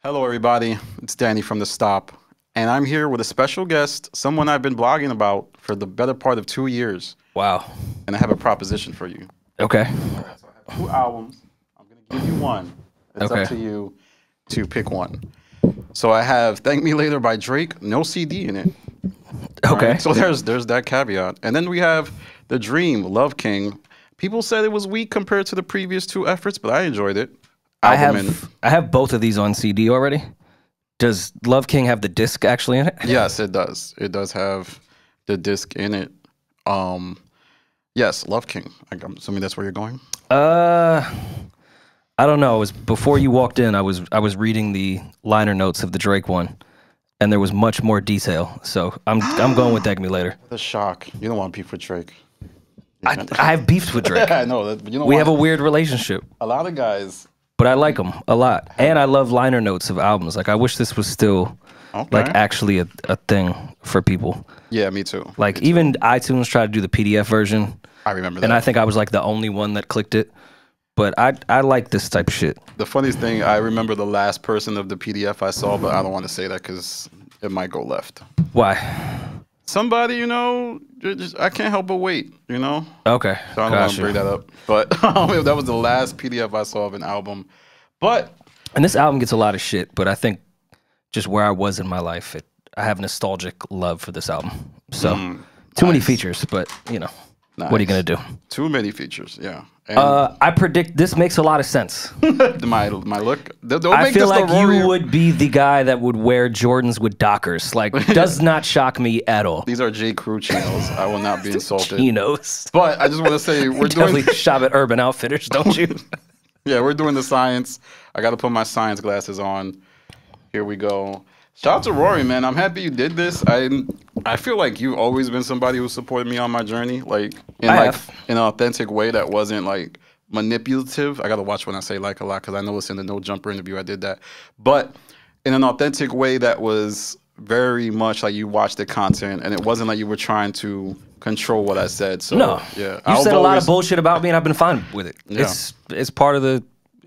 Hello, everybody. It's Danny from The Stop, and I'm here with a special guest, someone I've been blogging about for the better part of 2 years. Wow. And I have a proposition for you. Okay. So I have 2 albums. I'm going to give you one. It's up to you to pick one. So I have Thank Me Later by Drake, no CD in it. Okay. Right? So there's that caveat. And then we have The Dream, Love King. People said it was weak compared to the previous 2 efforts, but I enjoyed it. I have both of these on CD already. Does Love King have the disc actually in it? Yes, it does. It does have the disc in it. Yes, Love King. I'm assuming that's where you're going. I don't know. It was before you walked in. I was reading the liner notes of the Drake one, and there was much more detail. So I'm going with Thank Me Later. What a shock! You don't want beef with Drake. I have beefs with Drake. I know that. We have a weird relationship. A lot of guys. But I like them a lot, and I love liner notes of albums. Like I wish this was still like actually a thing for people. Yeah, me too. Like even iTunes tried to do the PDF version. I remember that. And I think I was like the only one that clicked it. But I like this type of shit. The funniest thing, I remember the last person of the PDF I saw, but I don't want to say that because it might go left. Why? Somebody, you know, I can't help but wait, you know? Okay. So I don't want to bring that up. But that was the last PDF I saw of an album. But and this album gets a lot of shit, but I think just where I was in my life, I have nostalgic love for this album. So too many features, but you know, what are you gonna do? Too many features, yeah. And I predict this makes a lot of sense. my look. I feel like you would be the guy that would wear Jordans with Dockers. Like, does not shock me at all. These are J. Crew chinos. I will not be insulted. Chinos. But I just want to say we're definitely shop at Urban Outfitters, don't you? Yeah, we're doing the science. I got to put my science glasses on. Here we go. Shout out to Rory, man. I'm happy you did this. I feel like you've always been somebody who supported me on my journey, like in an authentic way that wasn't like manipulative. I gotta watch when I say like a lot because I noticed in the No Jumper interview I did that. But in an authentic way that was very much like you watched the content and it wasn't like you were trying to control what I said. So no, yeah, you said a lot of bullshit about me and I've been fine with it. Yeah. It's part of the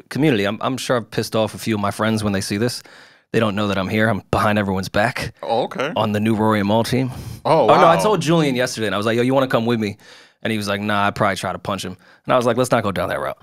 community. I'm sure I've pissed off a few of my friends when they see this. They don't know that I'm here. I'm behind everyone's back. Oh, okay. On the new Rory and Mals team. Oh, wow. Oh, no, I told Julian yesterday, and I was like, yo, you want to come with me? And he was like, nah, I'd probably try to punch him. And I was like, let's not go down that route.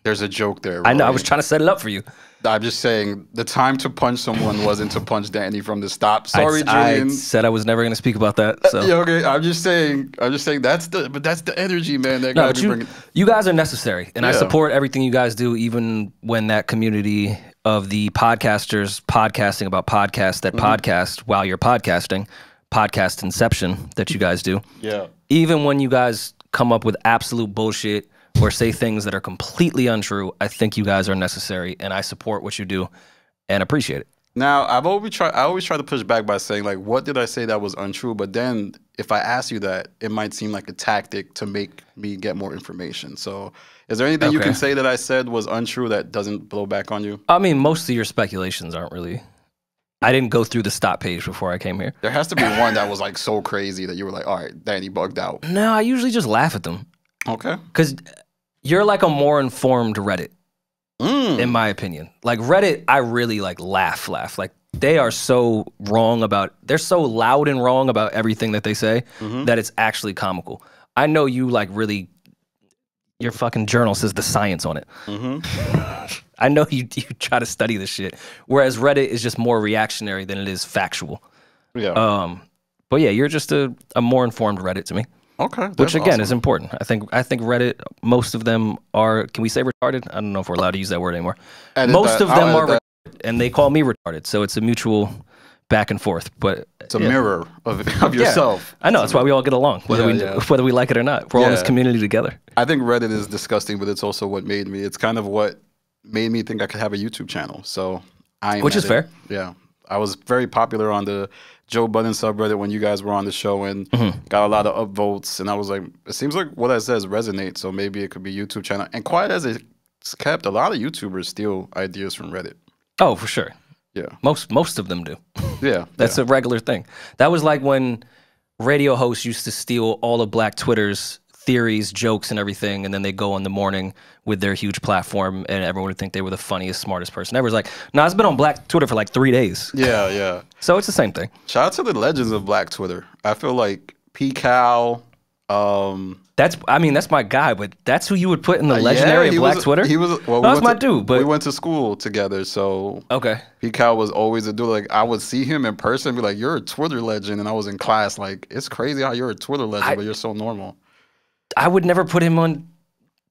There's a joke there, Rory. I know, I was trying to set it up for you. I'm just saying, the time to punch someone wasn't to punch Danny from the stop. Sorry, Julian. I said I was never going to speak about that. So. Yeah, okay. I'm just saying that's the energy, man. That no, but you guys are necessary, and I support everything you guys do, even when that community of the podcasters podcasting about podcasts that podcast while you're podcasting, podcast inception that you guys do. Yeah. Even when you guys come up with absolute bullshit or say things that are completely untrue, I think you guys are necessary, and I support what you do and appreciate it. Now, I always try to push back by saying, like, what did I say that was untrue? But then if I ask you that, it might seem like a tactic to make me get more information. So is there anything you can say that I said was untrue that doesn't blow back on you? I mean, most of your speculations aren't really... I didn't go through the stop page before I came here. There has to be one that was, like, so crazy that you were like, all right, Danny bugged out. No, I usually just laugh at them. Okay. Because you're like a more informed Reddit. In my opinion. Like Reddit, I really like laugh. Like they are so wrong about, they're so loud and wrong about everything that they say that it's actually comical. I know you like really, your fucking journal says the science on it. I know you try to study this shit. Whereas Reddit is just more reactionary than it is factual. Yeah. But yeah, you're just a more informed Reddit to me. Okay. Which again is important. I think Reddit, most of them are, can we say retarded? I don't know if we're allowed to use that word anymore. Most of them are retarded, and they call me retarded. So it's a mutual back and forth. But it's a mirror of yourself. I know, that's why we all get along, whether we like it or not. We're all in this community together. I think Reddit is disgusting, but it's also what made me. It's kind of what made me think I could have a YouTube channel. So which is fair. Yeah. I was very popular on the Joe Budden subreddit when you guys were on the show and got a lot of upvotes. And I was like, it seems like what I says resonates, so maybe it could be a YouTube channel. And quiet as it's kept, a lot of YouTubers steal ideas from Reddit. Oh, for sure. Yeah. Most of them do. Yeah. That's a regular thing. That was like when radio hosts used to steal all of Black Twitter's theories, jokes, and everything, and then they go in the morning with their huge platform, and everyone would think they were the funniest, smartest person ever. It's like, no, it's been on Black Twitter for like 3 days. Yeah, yeah. So it's the same thing. Shout out to the legends of Black Twitter. I feel like Karl. That's my guy, but that's who you would put in the legendary of Black Twitter. He was. Well, that's my dude. But we went to school together, so okay. Karl was always a dude. Like I would see him in person, and be like, "You're a Twitter legend," and I was in class. Like it's crazy how you're a Twitter legend, but you're so normal. I would never put him on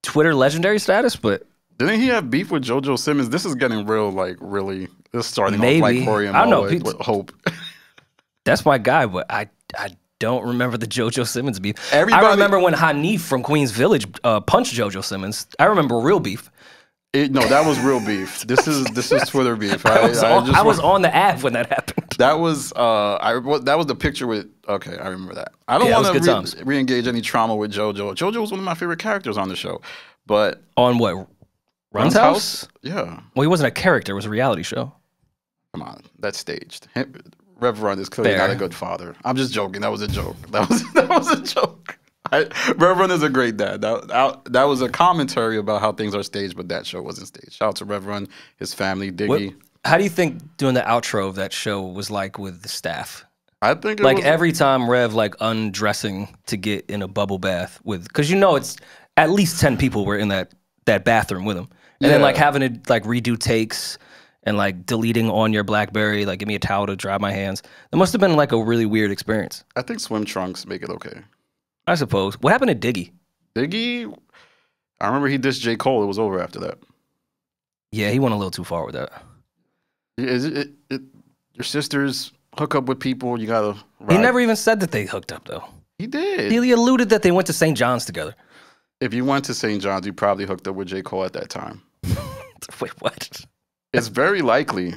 Twitter legendary status, but didn't he have beef with JoJo Simmons? This is getting real. Like really, this is starting maybe. off like Rory and Mals with hope. That's my guy, but I don't remember the JoJo Simmons beef. I remember when Hanif from Queens Village punched JoJo Simmons. I remember real beef. No, that was real beef. This is Twitter beef. I was on the app when that happened. That was that was the picture with. Okay, I remember that. I don't want to re-engage any trauma with JoJo. JoJo was one of my favorite characters on the show, but on what? Run's House? Yeah. Well, he wasn't a character. It was a reality show. Come on, that's staged. Rev Run is clearly not a good father. I'm just joking. That was a joke. That was a joke. Rev Run is a great dad. That was a commentary about how things are staged, but that show wasn't staged. Shout out to Rev Run, his family, Diggy. How do you think doing the outro of that show was like with the staff? I think it like was, every time Rev like undressing to get in a bubble bath with, because you know it's at least 10 people were in that bathroom with him, and then like having to like redo takes. And like deleting on your BlackBerry, like give me a towel to dry my hands. That must have been like a really weird experience. I think swim trunks make it okay. I suppose. What happened to Diggy? Diggy, I remember he dissed J. Cole. It was over after that. Yeah, he went a little too far with that. Your sisters hook up with people. You gotta. He never even said that they hooked up though. He did. He alluded that they went to St. John's together. If you went to St. John's, you probably hooked up with J. Cole at that time. Wait, what? It's very likely,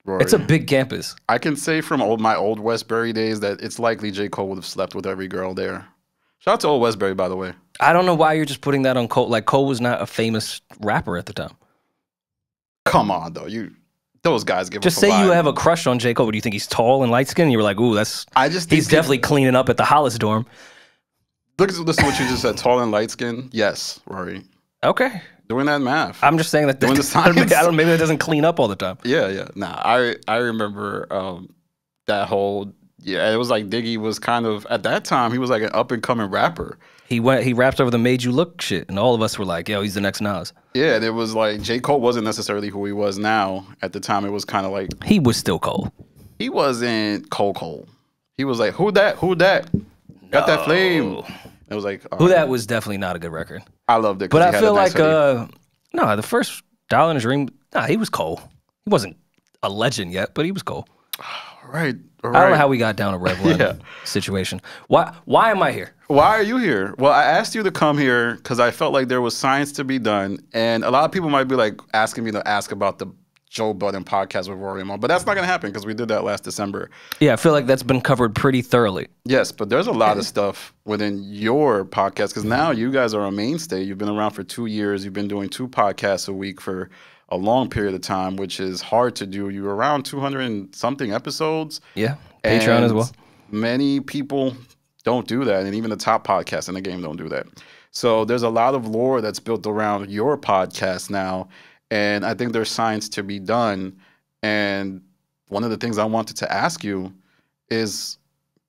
Rory. It's a big campus. I can say from my old Westbury days that it's likely J. Cole would have slept with every girl there. Shout out to old Westbury, by the way. I don't know why you're just putting that on Cole. Like, Cole was not a famous rapper at the time. Come on, though. Those guys give just up a say you vibe. have a crush on J. Cole. Do you think he's tall and light-skinned? You were like, ooh, he's definitely cleaning up at the Hollis dorm. Listen to what you just said. Tall and light-skinned? Yes, Rory. Okay. Doing that math. I'm just saying that doing the science. Maybe that doesn't clean up all the time. Yeah. Nah, I remember that whole it was like Diggy was kind of at that time he was like an up and coming rapper. He rapped over the Made You Look shit, and all of us were like, yo, he's the next Nas. Yeah, and it was like J. Cole wasn't necessarily who he was now. At the time, it was kind of like he was still Cole. He wasn't Cole. He was like, who that? Got that flame. It was like Who That was definitely not a good record. I loved it, but I feel like the first Dollar in a Dream. Nah, he was Cole. He wasn't a legend yet, but he was Cole. Right. I don't know how we got down a Rev Run situation. Why am I here? Why are you here? Well, I asked you to come here because I felt like there was science to be done, and a lot of people might be like asking me to ask about the Joe Budden podcast with Rory Mal, but that's not going to happen because we did that last December. Yeah, I feel like that's been covered pretty thoroughly. Yes, but there's a lot of stuff within your podcast because now you guys are a mainstay. You've been around for 2 years. You've been doing 2 podcasts a week for a long period of time, which is hard to do. You're around 200 and something episodes. Yeah, Patreon as well. Many people don't do that, and even the top podcasts in the game don't do that. So there's a lot of lore that's built around your podcast now. And I think there's science to be done. And one of the things I wanted to ask you is,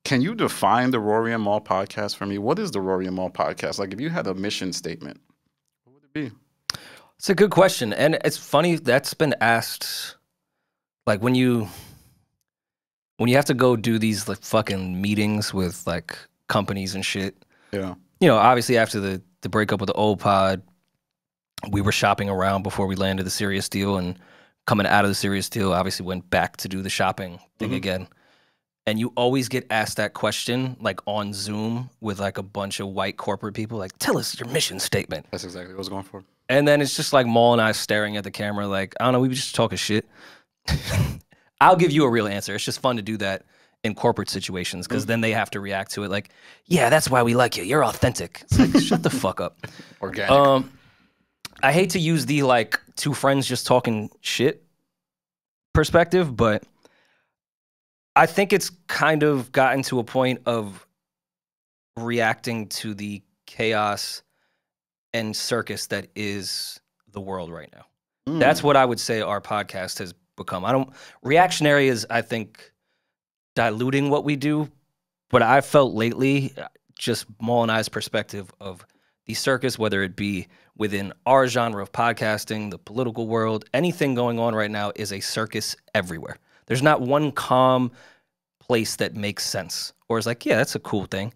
can you define the Rory and Mal podcast for me? What is the Rory and Mal podcast? Like, if you had a mission statement, what would it be? It's a good question. And it's funny, that's been asked, like, when you have to go do these, like, fucking meetings with, like, companies and shit. Yeah. You know, obviously after the breakup with the old pod, we were shopping around before we landed the Sirius deal, and coming out of the Sirius deal, obviously went back to do the shopping thing again. And you always get asked that question, like on Zoom with like a bunch of white corporate people, like, tell us your mission statement. That's exactly what I was going for. And then it's just like Mal and I staring at the camera like, I don't know, we were just talking shit. I'll give you a real answer. It's just fun to do that in corporate situations because then they have to react to it like, yeah, that's why we like you. You're authentic. It's like, shut the fuck up. Organic. I hate to use the like 2 friends just talking shit perspective, but I think it's kind of gotten to a point of reacting to the chaos and circus that is the world right now. That's what I would say our podcast has become. Reactionary is, I think, diluting what we do, but I felt lately, just Mal and I's perspective of the circus, whether it be within our genre of podcasting, the political world, anything going on right now is a circus everywhere. There's not one calm place that makes sense or is like, yeah, that's a cool thing.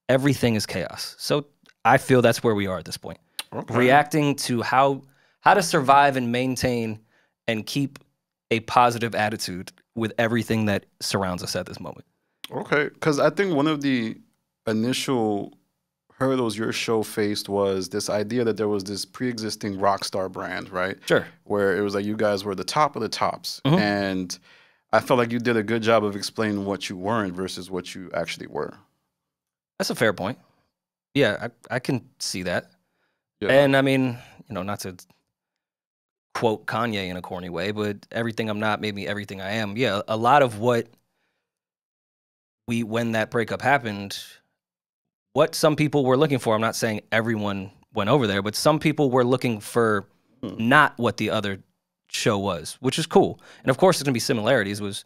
Everything is chaos. So I feel that's where we are at this point. Okay. Reacting to how to survive and maintain and keep a positive attitude with everything that surrounds us at this moment. Okay, because I think one of the initial hurdles your show faced was this idea that there was this pre-existing rock star brand, right? Sure. Where it was like you guys were the top of the tops. And I felt like you did a good job of explaining what you weren't versus what you actually were. That's a fair point. Yeah, I can see that. Yeah. And I mean, you know, not to quote Kanye in a corny way, but everything I'm not made me everything I am. Yeah, a lot of what when that breakup happened, what some people were looking for, I'm not saying everyone went over there, but some people were looking for not what the other show was, which is cool. And of course, there's going to be similarities. Was,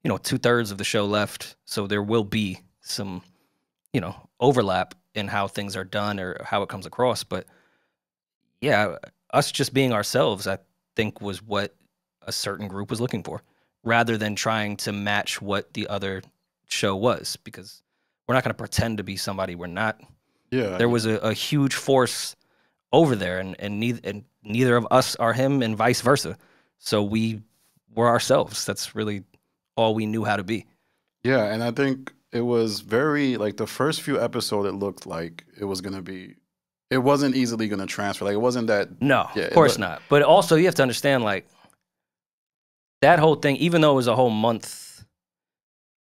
you know, 2/3 of the show left, so there will be some, you know, overlap in how things are done or how it comes across. But yeah, us just being ourselves, I think, was what a certain group was looking for, rather than trying to match what the other show was, because we're not going to pretend to be somebody we're not. Yeah, there was a huge force over there, and neither of us are him, and vice versa. So we were ourselves. That's really all we knew how to be. Yeah, and I think it was very, like, the first few episodes, it looked like it was going to be, it wasn't easily going to transfer. Like, it wasn't that. No, yeah, of course not. But also, you have to understand, like, that whole thing, even though it was a whole month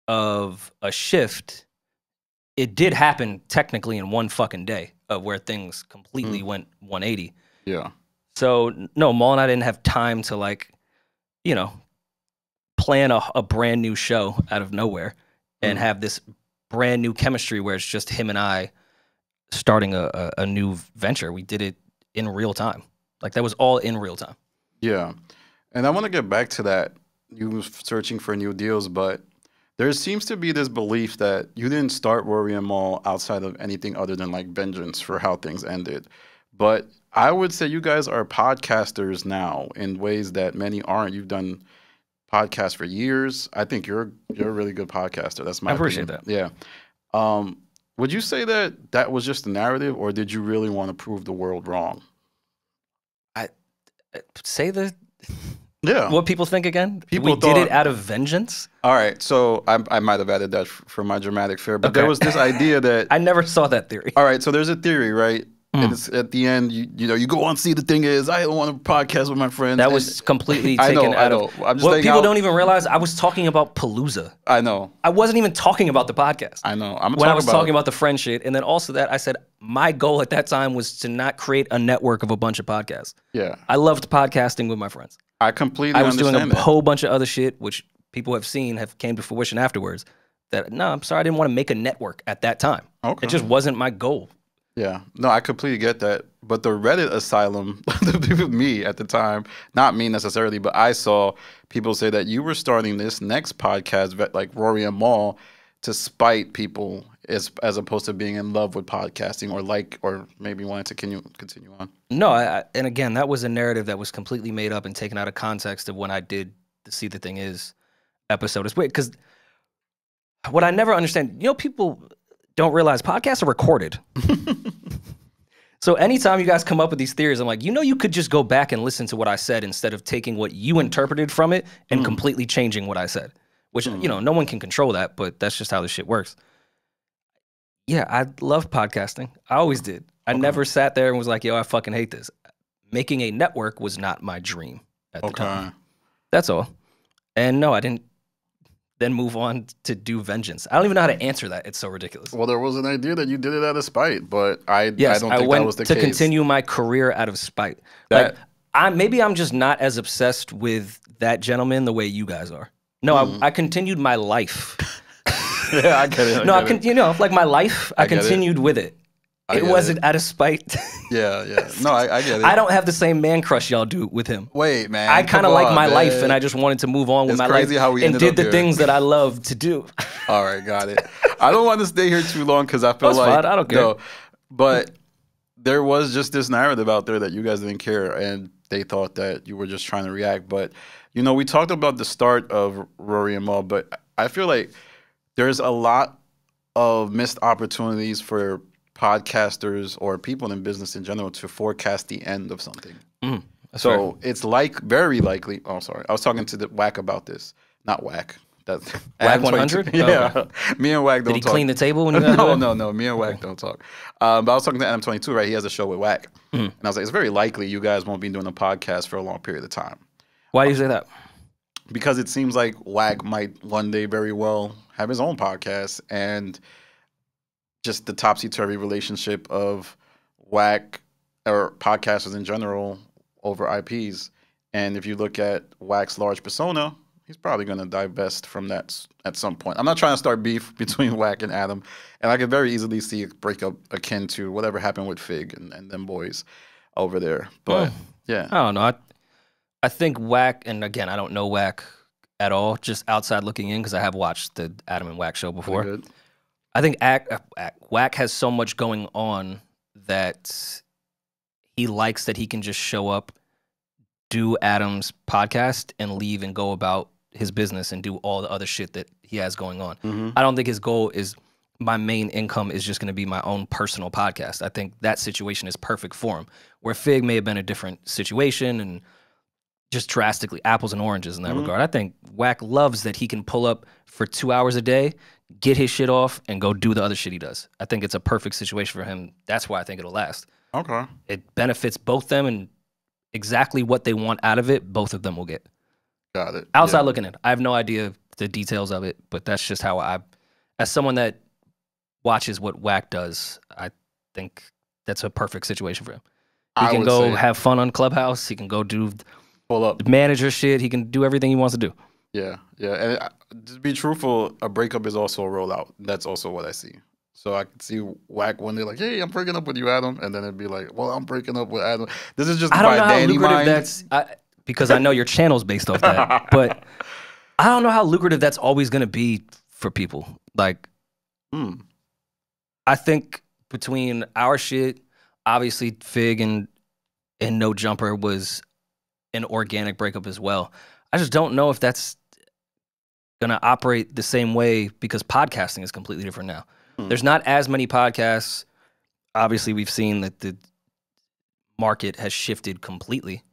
of a shift, it did happen technically in one fucking day of where things completely went 180. Yeah. So, no, Mal and I didn't have time to, like, you know, plan a brand new show out of nowhere and have this brand new chemistry where it's just him and I starting a new venture. We did it in real time. Like, that was all in real time. Yeah. And I want to get back to that. You were searching for new deals, but there seems to be this belief that you didn't start Rory and Mal outside of anything other than, like, vengeance for how things ended. But I would say you guys are podcasters now in ways that many aren't. You've done podcasts for years. I think you're a really good podcaster. That's my opinion. That. Yeah. Would you say that that was just a narrative, or did you really want to prove the world wrong? I say the... Yeah. What people think again? We did it out of vengeance? All right. So I might have added that for my dramatic flair, but there was this idea that... I never saw that theory. All right. So there's a theory, right? And it's at the end, you know, you go on, see, the thing is, I don't want to podcast with my friends. That was completely taken out of... I'm just what people don't even realize, I was talking about Palooza. I know. I wasn't even talking about the podcast. I know. When I was talking about the friend shit. And then also that, I said, my goal at that time was to not create a network of a bunch of podcasts. Yeah. I loved podcasting with my friends. I completely understand. I was doing a whole bunch of other shit, which people have seen came to fruition afterwards. That, no, I'm sorry, I didn't want to make a network at that time. Okay. It just wasn't my goal. Yeah. No, I completely get that. But the Reddit asylum, me at the time, not me necessarily, but I saw people say that you were starting this next podcast, like Rory and Mal, to spite people as opposed to being in love with podcasting or maybe wanting to continue on. No, and again, that was a narrative that was completely made up and taken out of context of when I did the See the Thing Is episode. It's weird because what I never understand, you know, people don't realize podcasts are recorded. So anytime you guys come up with these theories, I'm like, you know, you could just go back and listen to what I said instead of taking what you interpreted from it and completely changing what I said, which, you know, no one can control that, but that's just how this shit works. Yeah, I love podcasting. I always did. I never sat there and was like, yo, I fucking hate this. Making a network was not my dream at the time. That's all. And no, I didn't then move on to do vengeance. I don't even know how to answer that. It's so ridiculous. Well, there was an idea that you did it out of spite, but I don't think that was the case. To continue my career out of spite. Like, maybe I'm just not as obsessed with that gentleman the way you guys are. No, I continued my life. Yeah, I get it. You know, like my life, I continued with it. It wasn't out of spite. Yeah. No, I get it. I don't have the same man crush y'all do with him. Wait, man. I kind of like my life, and I just wanted to move on with my life and did the things that I love to do. All right, got it. I don't want to stay here too long because I feel That's fine. I don't care. No, but there was just this narrative out there that you guys didn't care, and they thought that you were just trying to react. But, you know, we talked about the start of Rory and Mal, but I feel like there's a lot of missed opportunities for podcasters or people in business in general to forecast the end of something. So fair. It's like very likely. Oh, sorry. I was talking to the Wack about this. Not Wack. That's Wack 100? Yeah. Okay. Me and Wack don't talk. Did he clean the table when you got No. Me and Wack don't talk. But I was talking to Adam 22, right? He has a show with Wack. And I was like, it's very likely you guys won't be doing a podcast for a long period of time. Why do you say that? Because it seems like Wack might one day very well have his own podcast, and just the topsy-turvy relationship of Wack or podcasters in general over IPs. And if you look at Wack's large persona, he's probably going to divest from that at some point. I'm not trying to start beef between Wack and Adam, and I could very easily see a breakup akin to whatever happened with Fig and them boys over there. But yeah, I don't know. I think Wack, and again, I don't know Wack at all, just outside looking in because I have watched the Adam and Wack show before. I think Wack has so much going on that he likes that he can just show up, do Adam's podcast, and leave and go about his business and do all the other shit that he has going on. I don't think his goal is my main income is just going to be my own personal podcast. I think that situation is perfect for him. Where Fig may have been a different situation and just drastically apples and oranges in that regard. I think Wack loves that he can pull up for 2 hours a day, get his shit off, and go do the other shit he does. I think it's a perfect situation for him. That's why I think it'll last. Okay. It benefits both them, and exactly what they want out of it, both of them will get. Got it. Outside looking in, I have no idea the details of it, but that's just how as someone that watches what Wack does, I think that's a perfect situation for him. He can go have fun on Clubhouse. He can go do manager shit. He can do everything he wants to do. Yeah. And to be truthful, a breakup is also a rollout. That's also what I see. So I could see Wack one day like, hey, I'm breaking up with you, Adam. And then it'd be like, well, I'm breaking up with Adam. This is just I don't know how lucrative that's, because I know your channel's based off that. But I don't know how lucrative that's always going to be for people. Like, I think between our shit, obviously Fig and No Jumper was an organic breakup as well. I just don't know if that's going to operate the same way because podcasting is completely different now. There's not as many podcasts. Obviously, we've seen that the market has shifted completely.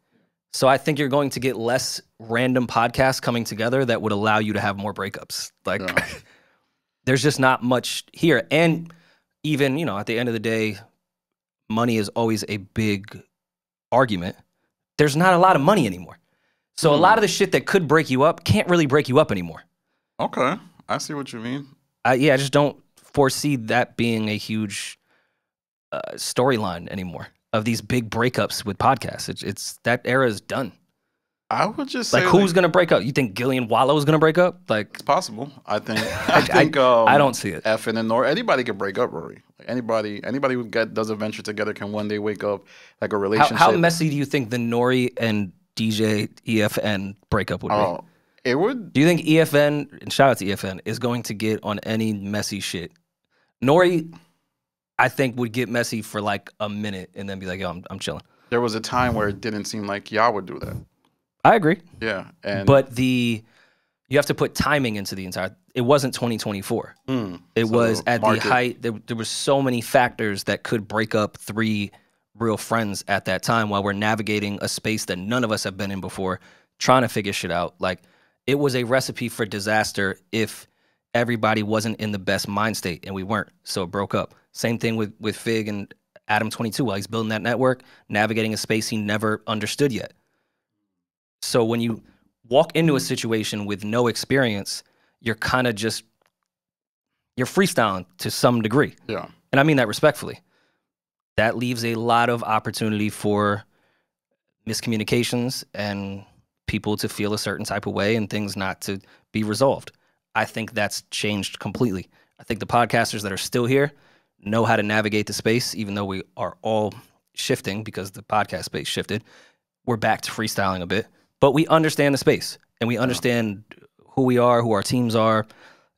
So I think you're going to get less random podcasts coming together that would allow you to have more breakups. Like, there's just not much here. And even, you know, at the end of the day, money is always a big argument. There's not a lot of money anymore. So a lot of the shit that could break you up can't really break you up anymore. Okay. I see what you mean. I just don't foresee that being a huge storyline anymore of these big breakups with podcasts. It's that era is done. I would just say, like, who's gonna break up? You think Gillian Wallow's gonna break up? Like, it's possible. I think I don't see it. Eddin and Nor, anybody can break up, Rory. Like anybody who does a venture together can one day wake up like a relationship. How messy do you think the Nori and DJ EFN breakup would be? It would. Do you think EFN, and shout out to EFN, is going to get on any messy shit? Nori, I think, would get messy for like a minute and then be like, yo, I'm chilling. There was a time where it didn't seem like y'all would do that. I agree. Yeah. But you have to put timing into the entire, it wasn't 2024. It was at the height, there were so many factors that could break up three real friends at that time while we're navigating a space that none of us have been in before, trying to figure shit out. Like, it was a recipe for disaster if everybody wasn't in the best mind state, and we weren't, so it broke up. Same thing with Fig and Adam 22 while he's building that network, navigating a space he never understood yet. So when you walk into a situation with no experience, you're kind of just, you're freestyling to some degree. Yeah. And I mean that respectfully. That leaves a lot of opportunity for miscommunications and people to feel a certain type of way and things not to be resolved. I think that's changed completely. I think the podcasters that are still here know how to navigate the space, even though we are all shifting because the podcast space shifted. We're back to freestyling a bit, but we understand the space and we understand who we are, who our teams are.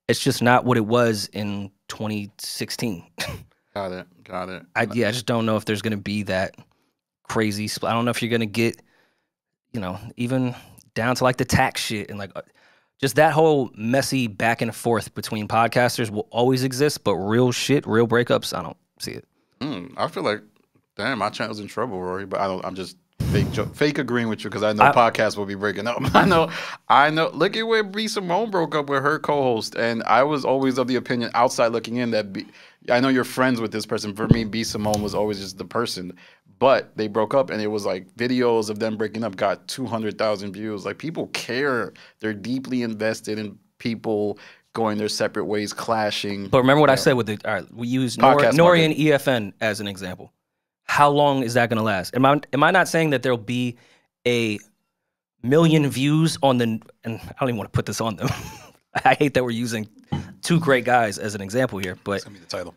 It's just not what it was in 2016. Got it. I just don't know if there's going to be that crazy split. I don't know if you're going to get, you know, even down to like the tax shit and like just that whole messy back and forth between podcasters will always exist, but real shit, real breakups, I don't see it. I feel like, damn, my channel's in trouble, Rory, but I'm just fake agreeing with you because I know podcasts will be breaking up. I know. Look at where B. Simone broke up with her co-host, and I was always of the opinion, outside looking in, that I know you're friends with this person. For me, B. Simone was always just the person. But they broke up, and it was like videos of them breaking up got 200,000 views. Like, people care. They're deeply invested in people going their separate ways, clashing. But remember what I said with the, all right, we use Nori and EFN as an example. How long is that going to last? Am I not saying that there'll be a million views on the, and I don't even want to put this on them. I hate that we're using two great guys as an example here, but it's gonna be the title.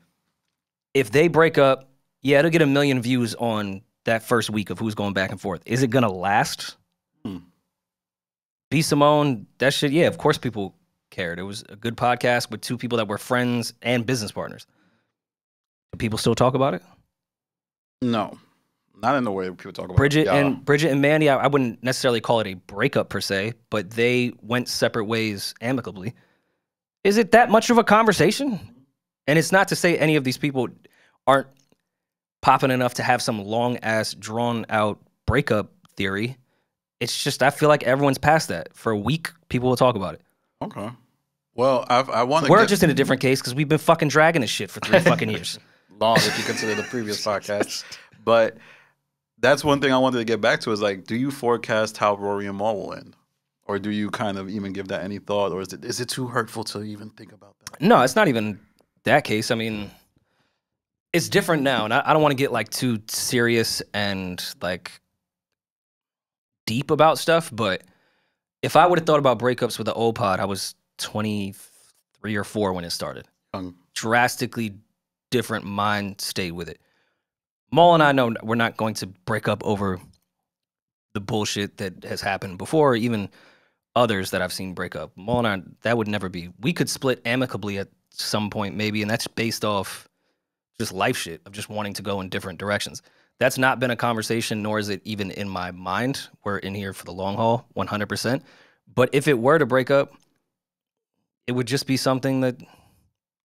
If they break up, yeah, it'll get a million views on that first week of who's going back and forth. Is it going to last? B. Simone, that shit, yeah, of course people cared. It was a good podcast with two people that were friends and business partners. Do people still talk about it? No, not in the way people talk about Bridget and Mandi, I wouldn't necessarily call it a breakup per se, but they went separate ways amicably. Is it that much of a conversation? And it's not to say any of these people aren't popping enough to have some long-ass, drawn-out breakup theory. It's just, I feel like everyone's past that. For a week, people will talk about it. Okay. Well, I want to. We're just in a different case because we've been fucking dragging this shit for 3 fucking years. Long, if you consider the previous podcast. But that's one thing I wanted to get back to is, like, do you forecast how Rory and Mal will end? Or do you kind of even give that any thought? Or is it too hurtful to even think about that? No, it's not even that case. I mean, it's different now. And I don't want to get, like, too serious and, like, deep about stuff. But if I would have thought about breakups with the old pod, I was 23 or 4 when it started. Drastically different mind state with it. Mal and I know we're not going to break up over the bullshit that has happened before, or even others that I've seen break up. Mal and I, that would never be. We could split amicably at some point maybe, and that's based off just life shit of just wanting to go in different directions. That's not been a conversation, nor is it even in my mind. We're in here for the long haul, 100%. But if it were to break up, it would just be something that,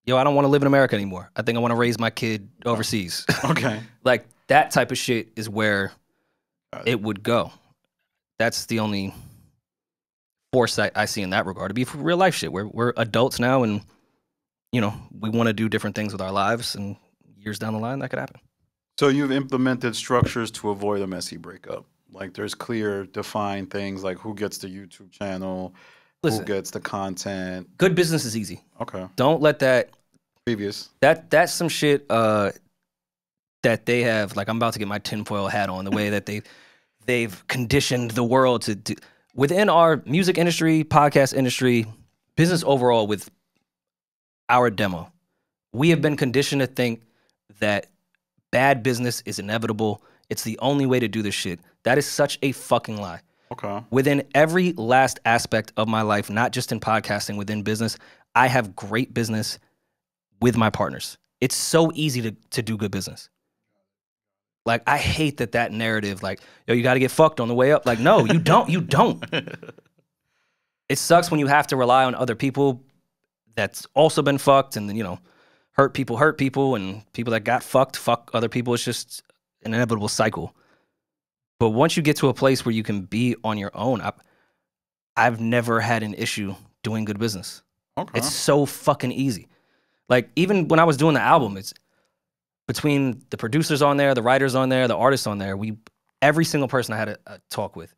yo, I don't want to live in America anymore. I think I want to raise my kid overseas. Okay. Like, that type of shit is where it would go. That's the only foresight I see in that regard. To be for real life shit. We're adults now, and, you know, we want to do different things with our lives, and years down the line, that could happen. So you've implemented structures to avoid a messy breakup. Like, there's clear, defined things like who gets the YouTube channel, who gets the content. Good business is easy. Okay. Don't let that previous. That's some shit that they have. Like, I'm about to get my tinfoil hat on, the way that they've conditioned the world to do within our music industry, podcast industry, business overall. With our demo, we have been conditioned to think that bad business is inevitable. It's the only way to do this shit. That is such a fucking lie. Okay. Within every last aspect of my life, not just in podcasting, within business, I have great business with my partners. It's so easy to do good business. Like, I hate that narrative, like, yo, you got to get fucked on the way up. Like, no, you don't. You don't. It sucks when you have to rely on other people that's also been fucked, and then, you know, hurt people, and people that got fucked fuck other people. It's just an inevitable cycle. But once you get to a place where you can be on your own, I've never had an issue doing good business. Okay. It's so fucking easy. Like, even when I was doing the album, it's between the producers on there, the writers on there, the artists on there, every single person I had a talk with,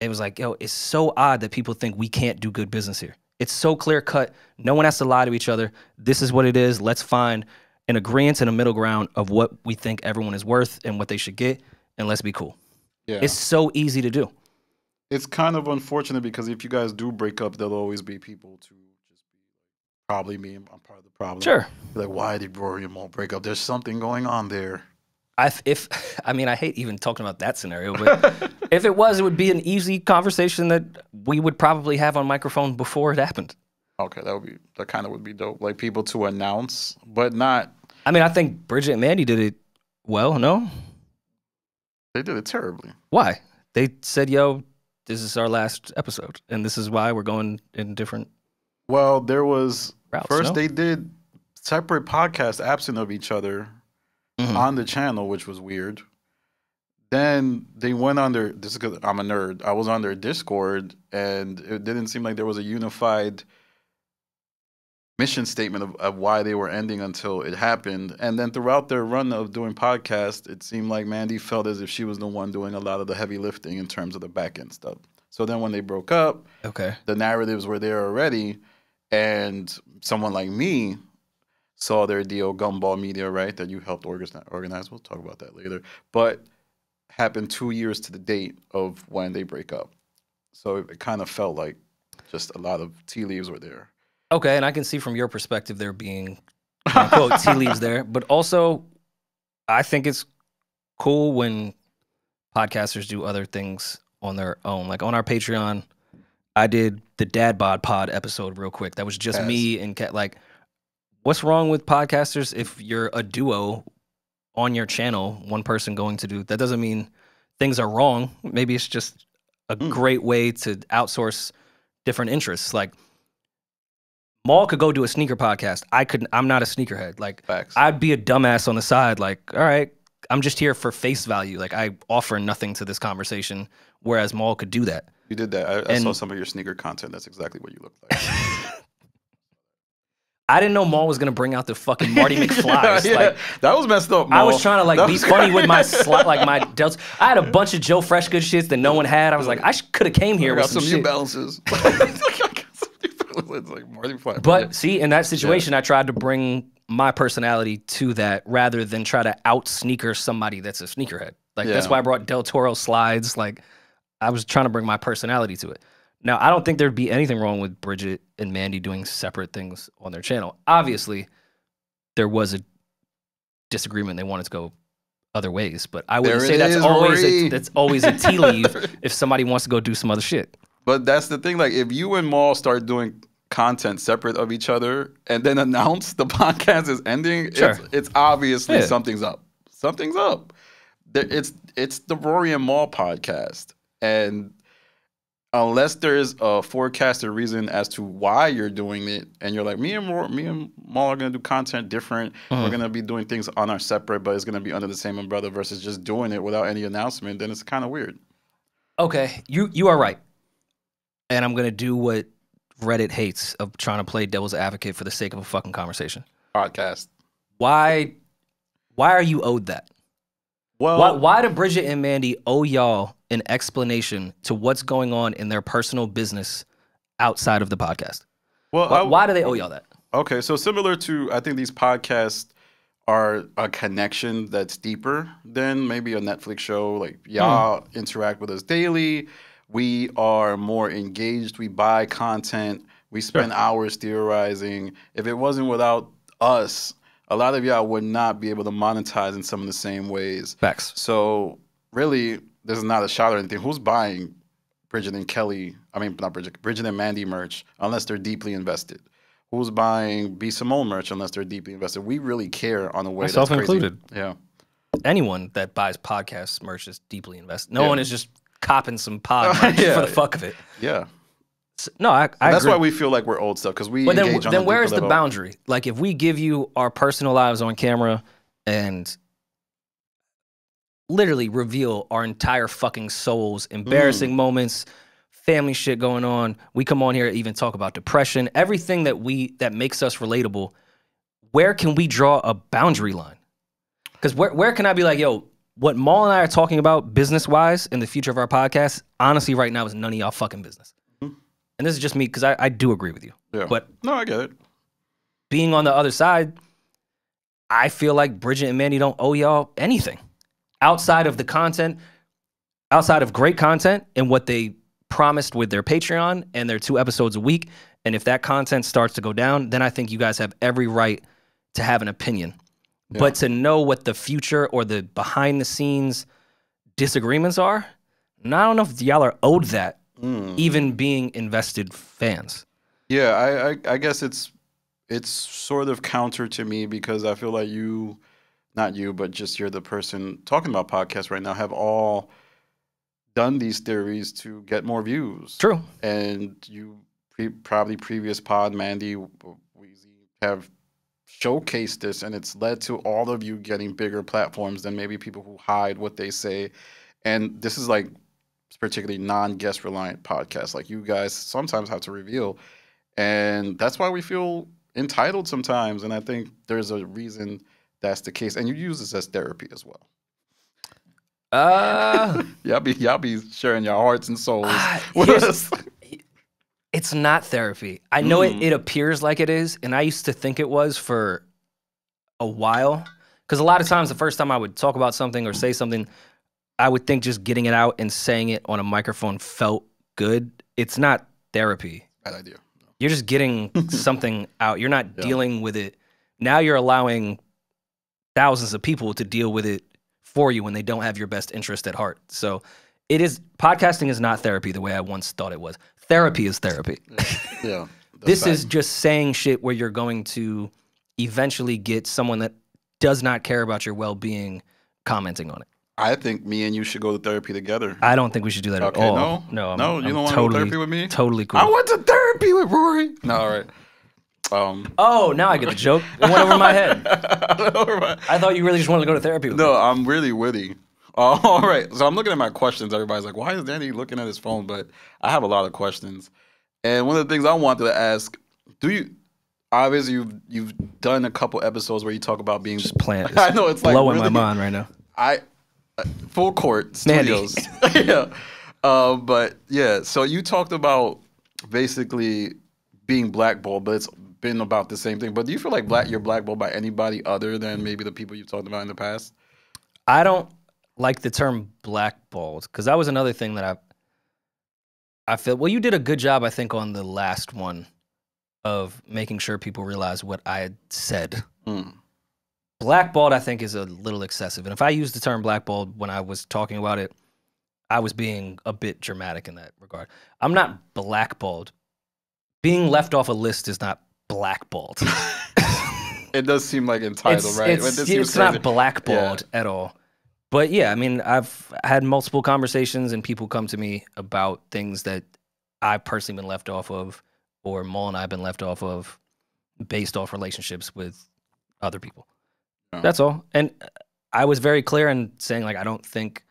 it was like, yo, it's so odd that people think we can't do good business here. It's so clear cut. No one has to lie to each other. This is what it is. Let's find an agreement and a middle ground of what we think everyone is worth and what they should get, and let's be cool. Yeah. It's so easy to do. It's kind of unfortunate because if you guys do break up, there'll always be people to just be probably me. I'm part of the problem. Sure. Like, why did Rory and Mal break up? There's something going on there. I hate even talking about that scenario, but if it was, it would be an easy conversation that we would probably have on microphone before it happened. Okay, that kind of would be dope. Like people to announce, but not. I mean, I think Bridget and Mandi did it well. No, they did it terribly. Why? They said, "Yo, this is our last episode, and this is why we're going in different." Well, there was routes, first they did separate podcasts, absent of each other, on the channel, which was weird. Then they went on their. This is because I'm a nerd. I was on their Discord, and it didn't seem like there was a unified mission statement of why they were ending until it happened. And then throughout their run of doing podcasts, it seemed like Mandi felt as if she was the one doing a lot of the heavy lifting in terms of the back end stuff. So then when they broke up, the narratives were there already, and someone like me saw their deal, Gumball Media, right, that you helped organize. We'll talk about that later. But happened 2 years to the date of when they break up. So it kind of felt like just a lot of tea leaves were there. Okay, and I can see from your perspective there being, quote, tea leaves there. But also, I think it's cool when podcasters do other things on their own. Like on our Patreon, I did the Dad Bod Pod episode real quick. That was just me and Kat. Like, what's wrong with podcasters if you're a duo on your channel, one person going to do, that doesn't mean things are wrong. Maybe it's just a great way to outsource different interests. Like, Mal could go do a sneaker podcast. I'm not a sneakerhead. Like, Facts. I'd be a dumbass on the side. Like, all right, I'm just here for face value. Like, I offer nothing to this conversation, whereas Mal could do that. You did that. I saw some of your sneaker content. That's exactly what you look like. I didn't know Mal was gonna bring out the fucking Marty McFlys. Yeah, like, that was messed up, Mal. I was trying to like be funny with my my delts. I had a bunch of Joe Freshgood shits that no one had. I was like, I could have came here with some New shit. Balances. It's like Marty McFly. But see, in that situation, I tried to bring my personality to that rather than try to out sneaker somebody that's a sneakerhead. Like that's why I brought Del Toro slides. Like I was trying to bring my personality to it. Now, I don't think there'd be anything wrong with Bridget and Mandi doing separate things on their channel. Obviously, there was a disagreement. They wanted to go other ways, but I wouldn't say that's always a tea leave if somebody wants to go do some other shit. But that's the thing. Like, if you and Mal start doing content separate of each other and then announce the podcast is ending, it's obviously something's up. Something's up. It's the Rory and Mal podcast, and unless there's a forecasted reason as to why you're doing it, and you're like, me and Mal are gonna do content different. We're gonna be doing things on our separate, but it's gonna be under the same umbrella versus just doing it without any announcement. Then it's kind of weird. Okay, you are right. And I'm going to do what Reddit hates of trying to play devil's advocate for the sake of a fucking conversation. Podcast. Why are you owed that? Well, why do Bridget and Mandi owe y'all an explanation to what's going on in their personal business outside of the podcast? Well, why do they owe y'all that? Okay, so similar to, I think these podcasts are a connection that's deeper than maybe a Netflix show. Like, y'all interact with us daily. We are more engaged. We buy content. We spend hours theorizing. If it wasn't without us, a lot of y'all would not be able to monetize in some of the same ways. Facts. So really, this is not a shot or anything. Who's buying Bridget and Mandi merch unless they're deeply invested? Who's buying B. Simone merch unless they're deeply invested? We really care on a way that's crazy. Myself included. Yeah. Anyone that buys podcast merch is deeply invested. No one is just copping some pod merch for the fuck of it. Yeah. So, no, I that's agree. why we feel like we're old stuff, because we but engage on then where is the level. boundary? Like, if we give you our personal lives on camera and literally reveal our entire fucking souls, embarrassing moments, family shit going on, we come on here to even talk about depression, everything that makes us relatable, where can we draw a boundary line? Because where can I be like, yo, what Mal and I are talking about business-wise in the future of our podcast, honestly, right now is none of y'all fucking business. And this is just me, because I do agree with you. Yeah. But no, I get it. Being on the other side, I feel like Bridget and Mandi don't owe y'all anything. Outside of the content, outside of great content and what they promised with their Patreon and their 2 episodes a week, And if that content starts to go down, then I think you guys have every right to have an opinion. Yeah. But to know what the future or the behind the scenes disagreements are, and I don't know if y'all are owed that, even being invested fans. Yeah, I guess it's sort of counter to me because I feel like you, not you, but just you're the person talking about podcasts right now, have all done these theories to get more views. True. And you probably previous pod, Mandi, Weezy, have showcased this, and it's led to all of you getting bigger platforms than maybe people who hide what they say. And this is like particularly non-guest reliant podcasts. Like you guys sometimes have to reveal. And that's why we feel entitled sometimes. And I think there's a reason that's the case. And you use this as therapy as well. Y'all be sharing your hearts and souls with us. It's not therapy. I know it appears like it is, and I used to think it was for a while. Because a lot of times, the first time I would talk about something or say something, I would think just getting it out and saying it on a microphone felt good. It's not therapy. Bad idea. You're just getting something out. You're not dealing with it. Now you're allowing thousands of people to deal with it for you when they don't have your best interest at heart. So podcasting is not therapy the way I once thought it was. Therapy is therapy. Yeah. This is just saying shit where you're going to eventually get someone that does not care about your well-being commenting on it. I think me and you should go to therapy together. I don't think we should do that at all. No, I'm you don't want to go to therapy with me? Totally cool. I went to therapy with Rory. No, all right. Oh, now I get the joke. It went over my head. I thought you really just wanted to go to therapy with me. No, I'm really witty. All right. So I'm looking at my questions. Everybody's like, why is Danny looking at his phone? But I have a lot of questions. And one of the things I wanted to ask, obviously you've done a couple episodes where you talk about being just playing. I know it's like blowing really, my mind right now. Full court studios. Yeah. But yeah, so you talked about basically being blackballed, but it's been about the same thing. But do you feel like you're blackballed by anybody other than maybe the people you've talked about in the past? I don't like the term blackballed because that was another thing that I feel. Well, you did a good job, I think, on the last one of making sure people realize what I had said. Blackballed, I think, is a little excessive. And if I used the term blackballed when I was talking about it, I was being a bit dramatic in that regard. I'm not blackballed. Being left off a list is not blackballed. It does seem like entitled, right? It's not blackballed at all. But yeah, I mean, I've had multiple conversations and people come to me about things that I've personally been left off of, or Mal and I have been left off of based off relationships with other people. That's all. And I was very clear in saying, like, I don't think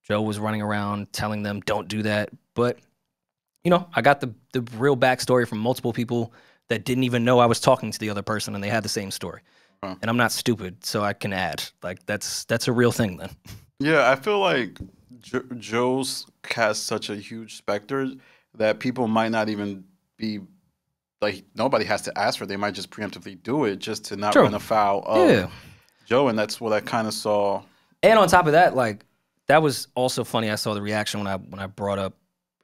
Joe was running around telling them, don't do that. But, you know, I got the real backstory from multiple people that didn't even know I was talking to the other person and they had the same story. And I'm not stupid, so I can add. Like, that's a real thing then. Yeah, I feel like Joe's cast such a huge specter that people might not even be, like, nobody has to ask for it. They might just preemptively do it just to not run afoul of Joe, and that's what I kind of saw. And on top of that, like, that was also funny. I saw the reaction when I brought up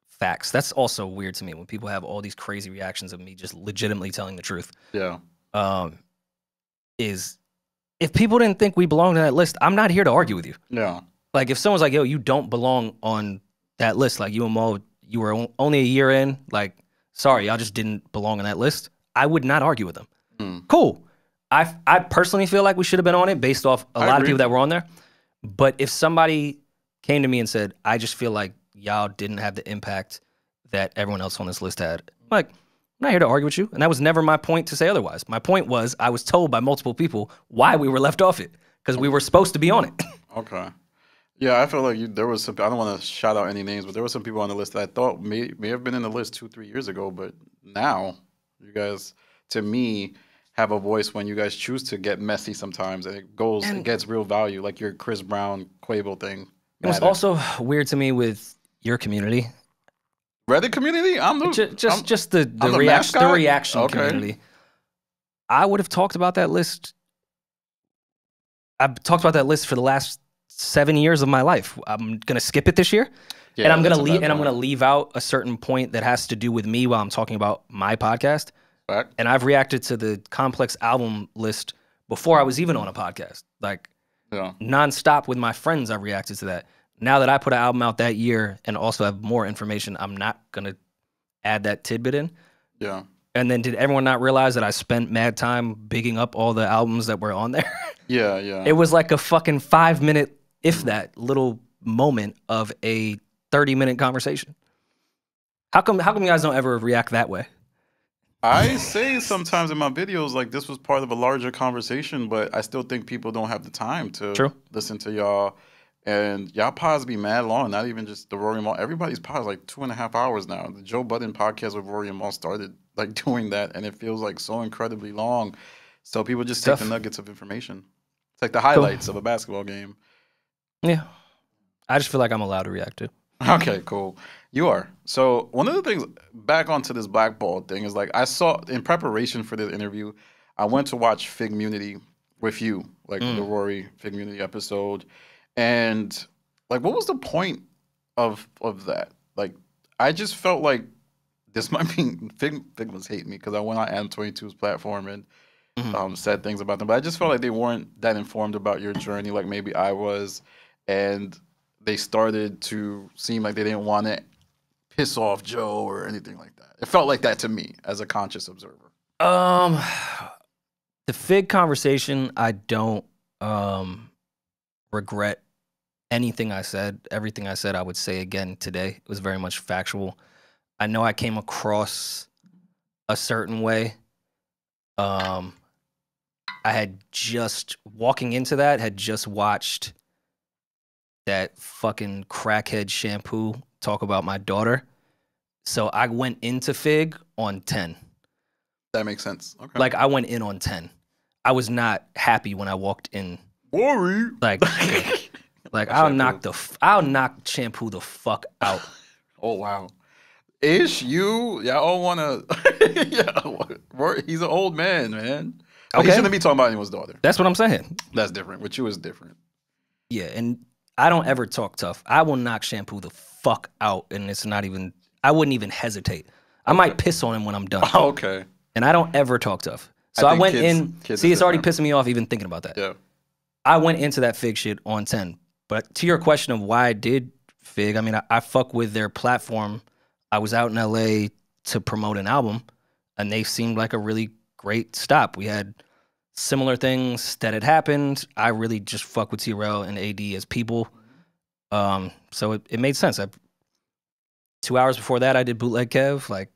facts. That's also weird to me when people have all these crazy reactions of me just legitimately telling the truth. Yeah. If people didn't think we belonged on that list, I'm not here to argue with you. Yeah. Like, if someone's like, yo, you don't belong on that list, like you and Mal, you were only a year in, like, sorry, y'all just didn't belong on that list, I would not argue with them. Cool. I personally feel like we should have been on it based off a lot of people that were on there. But if somebody came to me and said, I just feel like y'all didn't have the impact that everyone else on this list had, I'm like, I'm not here to argue with you. And that was never my point to say otherwise. My point was I was told by multiple people why we were left off it, because we were supposed to be on it. Okay. Yeah, I feel like there was some, I don't want to shout out any names, but there were some people on the list that I thought may have been in the list 2-3 years ago, but now you guys, to me, have a voice when you guys choose to get messy sometimes, and it gets real value, like your Chris Brown, Quavo thing. It was also weird to me with your community. Reddit community? Just the reaction community. I would have talked about that list. I've talked about that list for the last 7 years of my life. I'm gonna skip it this year, Yeah, and I'm that's gonna a leave, bad and I'm point. gonna leave out a certain point that has to do with me while I'm talking about my podcast. Fact. And I've reacted to the Complex album list before I was even on a podcast, like Yeah. nonstop with my friends. I reacted to that. Now that I put an album out that year and also have more information, I'm not gonna add that tidbit in. Yeah. And then did everyone not realize that I spent mad time bigging up all the albums that were on there? Yeah. Yeah. It was like a fucking 5 minute, if that, little moment of a 30-minute conversation. How come you guys don't ever react that way? I say sometimes in my videos, like, this was part of a larger conversation, but I still think people don't have the time to listen to y'all. And y'all pods be mad long, not even just the Rory and Mal. Everybody's pod is like 2.5 hours now. The Joe Budden podcast with Rory and Mal started like doing that, and it feels like so incredibly long. So people just take the nuggets of information. It's like the highlights of a basketball game. Yeah. I just feel like I'm allowed to react to. Okay, cool. You are. So one of the things, back onto this blackball thing, is like, I saw in preparation for this interview, I went to watch Figgmunity with you, like the Rory Figgmunity episode. And like, what was the point of that? Like, I just felt like this might be Fig must hate me because I went on Adam 22's platform and said things about them, but I just felt like they weren't that informed about your journey, like maybe I was, and they started to seem like they didn't want to piss off Joe or anything like that. It felt like that to me as a conscious observer. The Fig conversation, I don't regret anything I said. Everything I said, I would say again today. It was very much factual. I know I came across a certain way. I had just, walking into that, had just watched that fucking crackhead shampoo talk about my daughter. So I went into Fig on 10. That makes sense. Okay. Like, I went in on 10. I was not happy when I walked in. Rory. Like, I'll knock shampoo the fuck out. Oh, wow. Ish, y'all all want to, yeah, Rory, he's an old man, man. Like, he shouldn't be talking about anyone's daughter. That's what I'm saying. That's different. With you, is different. Yeah, and I don't ever talk tough. I will knock shampoo the fuck out, and it's not even, I wouldn't even hesitate. I might piss on him when I'm done. Oh, okay. And I don't ever talk tough. So I went kids see, it's already pissing me off even thinking about that. Yeah. I went into that Fig shit on 10. But to your question of why I did Fig, I mean, I fuck with their platform. I was out in LA to promote an album, and they seemed like a really great stop. We had similar things that had happened. I really just fuck with T-Rail and AD as people. So it made sense. 2 hours before that, I did Bootleg Kev. Like,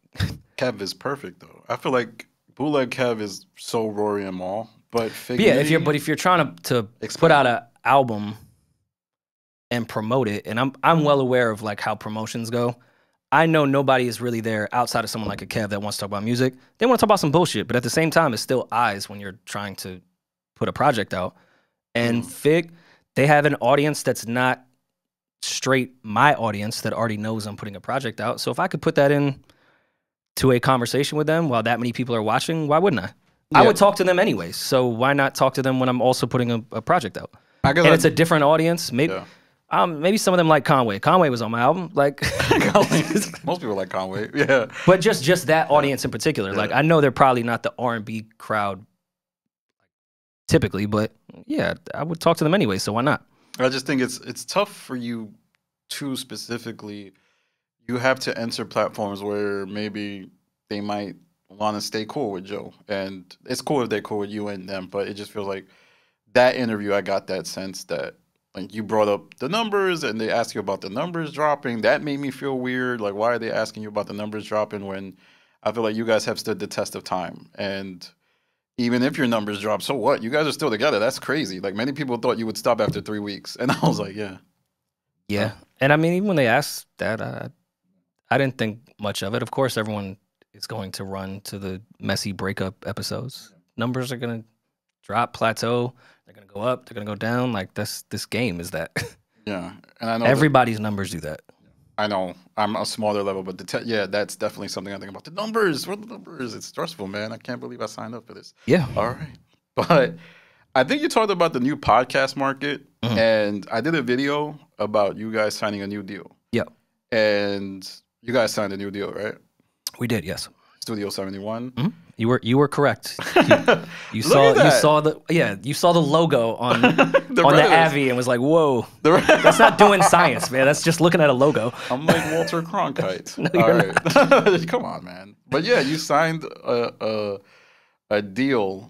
Kev is perfect, though. I feel like Bootleg Kev is so Rory and Mal. But yeah, if you're trying to put out an album and promote it, and I'm well aware of like how promotions go. I know nobody is really there outside of someone like a Kev that wants to talk about music. They want to talk about some bullshit, but at the same time, it's still eyes when you're trying to put a project out. And Fig, they have an audience that's not straight my audience that already knows I'm putting a project out. So if I could put that in to a conversation with them while that many people are watching, why wouldn't I? Yeah. I would talk to them anyways. So why not talk to them when I'm also putting a project out? And it's a different audience. Maybe. Yeah. Maybe some of them like Conway. Conway was on my album. Like, most people like Conway. Yeah, but just that audience in particular. Yeah. Like, I know they're probably not the R&B crowd typically, but yeah, I would talk to them anyway. So why not? I just think it's tough for you too. Specifically, you have to enter platforms where maybe they might want to stay cool with Joe, and it's cool if they're cool with you and them. But it just feels like that interview, I got that sense that. Like, you brought up the numbers, and they asked you about the numbers dropping. That made me feel weird. Like, why are they asking you about the numbers dropping when I feel like you guys have stood the test of time? And even if your numbers drop, so what? You guys are still together. That's crazy. Like, many people thought you would stop after 3 weeks. And I was like, yeah. Yeah. And, I mean, even when they asked that, I didn't think much of it. Of course, everyone is going to run to the messy breakup episodes. Numbers are going to drop, plateau. They're going to go up. They're going to go down. Like, this game is that. Yeah. And I know everybody's numbers do that. I know. I'm a smaller level, but yeah, that's definitely something I think about. The numbers. What are the numbers? It's stressful, man. I can't believe I signed up for this. Yeah. All right. But I think you talked about the new podcast market, and I did a video about you guys signing a new deal. Yep. And you guys signed a new deal, right? We did, yes. Studio 71. You were correct. You saw the logo on the Avi and was like, whoa, that's not doing science, man. That's just looking at a logo. I'm like Walter Cronkite. No, you're not. Come on, man. But yeah, you signed a deal.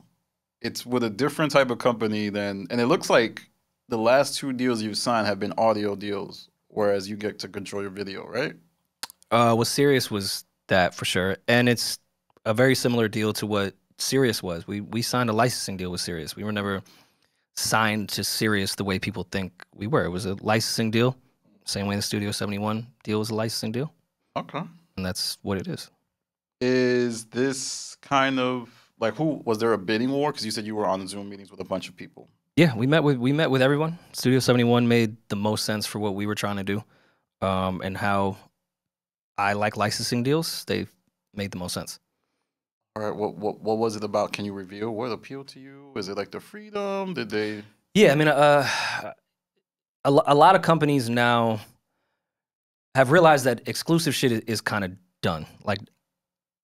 It's with a different type of company and it looks like the last 2 deals you've signed have been audio deals, whereas you get to control your video, right? What Sirius was that for sure, and it's a very similar deal to what Sirius was. We signed a licensing deal with Sirius. We were never signed to Sirius the way people think we were. It was a licensing deal, same way the Studio 71 deal was a licensing deal. Okay. And that's what it is. Is this kind of like was there a bidding war? Because you said you were on the Zoom meetings with a bunch of people. Yeah, we met with everyone. Studio 71 made the most sense for what we were trying to do, and how I like licensing deals. They made the most sense. All right, what was it about? Can you reveal what appealed to you? Is it like the freedom? Did they? Yeah, I mean, a lot of companies now have realized that exclusive shit is kind of done. Like,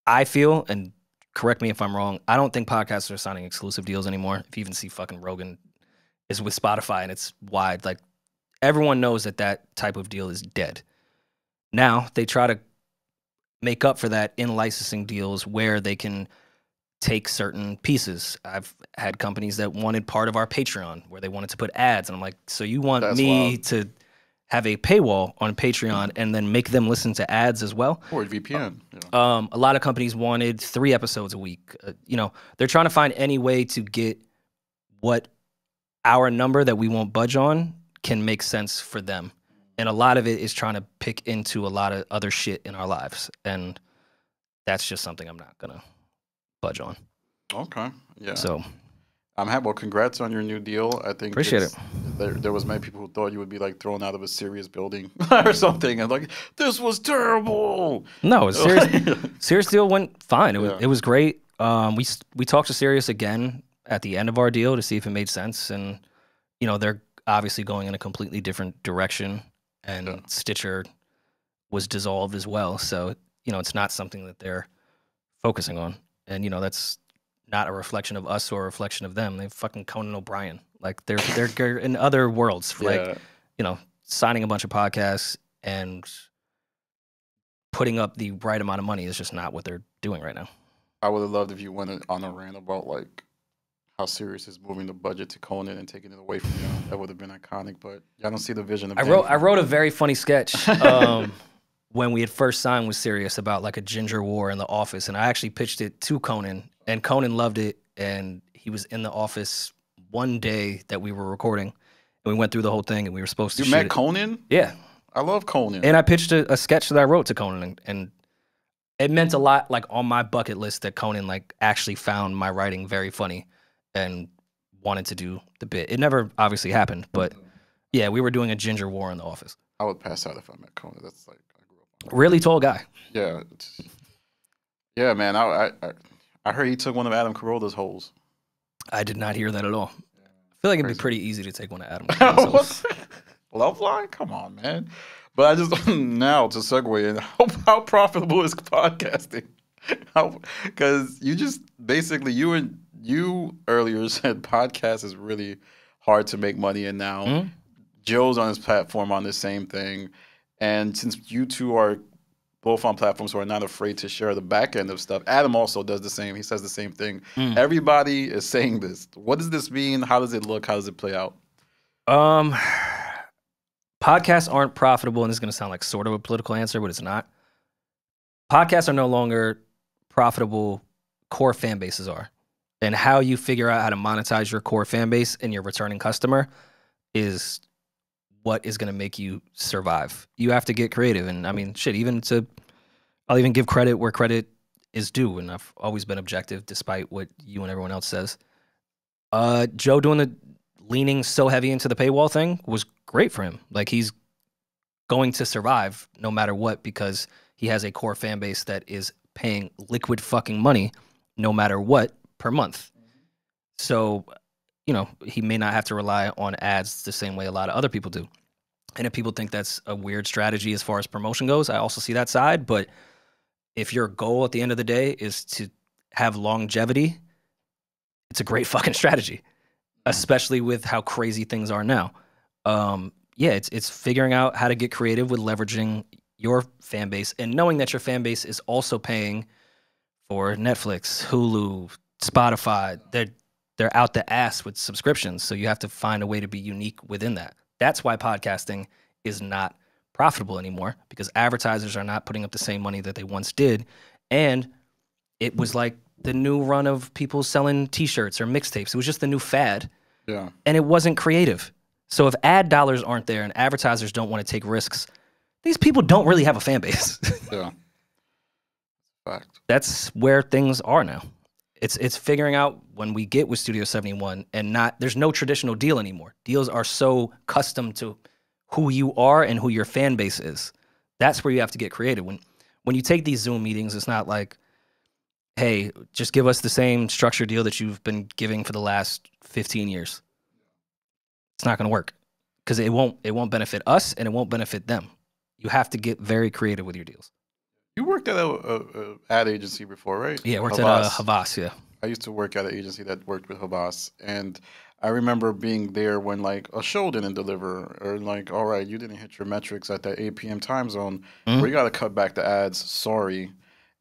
I feel, and correct me if I'm wrong, I don't think podcasts are signing exclusive deals anymore. If you even see fucking Rogan is with Spotify and it's wide, like everyone knows that type of deal is dead. Now they try to make up for that in licensing deals where they can take certain pieces. I've had companies that wanted part of our Patreon where they wanted to put ads, and I'm like, so you want That's me wild. to have a paywall on Patreon and then make them listen to ads as well? Or VPN. Yeah. A lot of companies wanted 3 episodes a week. They're trying to find any way to get what our number that we won't budge on can make sense for them. And a lot of it is trying to pick into a lot of other shit in our lives. And that's just something I'm not going to budge on. Okay. Yeah. So I'm happy. Well, congrats on your new deal. I think appreciate it. There was many people who thought you would be like thrown out of a Sirius building or something, and like this was terrible. No, Sirius deal went fine. It was great. We talked to Sirius again at the end of our deal to see if it made sense, and they're obviously going in a completely different direction. And Stitcher was dissolved as well, so it's not something that they're focusing on, and that's not a reflection of us or a reflection of them. They're fucking Conan O'Brien. Like they're in other worlds. Like signing a bunch of podcasts and putting up the right amount of money is just not what they're doing right now. I would have loved if you went on a rant about like how Sirius is moving the budget to Conan and taking it away from you. That would have been iconic, but I don't see the vision of I wrote a very funny sketch when we had first signed with Sirius about like a ginger war in the office, and I actually pitched it to Conan, and Conan loved it, and he was in the office one day that we were recording, and we went through the whole thing, and we were supposed to shoot met it. Conan? Yeah. I love Conan. And I pitched a sketch that I wrote to Conan, and it meant a lot like on my bucket list that Conan like actually found my writing very funny and wanted to do the bit. It never obviously happened, but yeah, we were doing a ginger war in the office. I would pass out if I met Conan. That's like I grew up on. Really tall guy. Yeah. Yeah, man. I heard he took one of Adam Carolla's holes. I did not hear that at all. I feel like it'd be pretty easy to take one of Adam Carolla's holes. Love line? Come on, man. But I just now to segue in, how profitable is podcasting? Because you just basically you earlier said podcast is really hard to make money in now. Joe's on his platform on the same thing, and since you two are both on platforms who are not afraid to share the back end of stuff, Adam also does the same. He says the same thing. Everybody is saying this. What does this mean? How does it look? How does it play out? Podcasts aren't profitable, and this is going to sound like sort of a political answer, but it's not. Podcasts are no longer profitable. Core fan bases are. And how you figure out how to monetize your core fan base and your returning customer is what is going to make you survive. You have to get creative. And I mean, shit, I'll even give credit where credit is due. And I've always been objective despite what you and everyone else says. Joe doing the leaning so heavy into the paywall thing was great for him. Like, he's going to survive no matter what because he has a core fan base that is paying liquid fucking money no matter what per month. So, you know, he may not have to rely on ads the same way a lot of other people do. And if people think that's a weird strategy as far as promotion goes, I also see that side. But if your goal at the end of the day is to have longevity, it's a great fucking strategy, especially with how crazy things are now. Yeah, it's figuring out how to get creative with leveraging your fan base and knowing that your fan base is also paying for Netflix, Hulu, Spotify. They're out the ass with subscriptions, so you have to find a way to be unique within that. That's why podcasting is not profitable anymore, because advertisers are not putting up the same money that they once did. And it was like the new run of people selling T-shirts or mixtapes. It was just the new fad. Yeah. And it wasn't creative. So if ad dollars aren't there and advertisers don't want to take risks, these people don't really have a fan base. Yeah. Fact. That's where things are now. It's figuring out when we get with Studio 71 and there's no traditional deal anymore. Deals are so custom to who you are and who your fan base is. That's where you have to get creative. When you take these Zoom meetings, it's not like, hey, just give us the same structure deal that you've been giving for the last 15 years. It's not going to work because it won't benefit us and it won't benefit them. You have to get very creative with your deals. You worked at a ad agency before, right? Yeah, I worked at Havas, yeah. I used to work at an agency that worked with Havas, and I remember being there when like a show didn't deliver, or like, all right, you didn't hit your metrics at that 8 p.m. time zone. We got to cut back the ads. Sorry.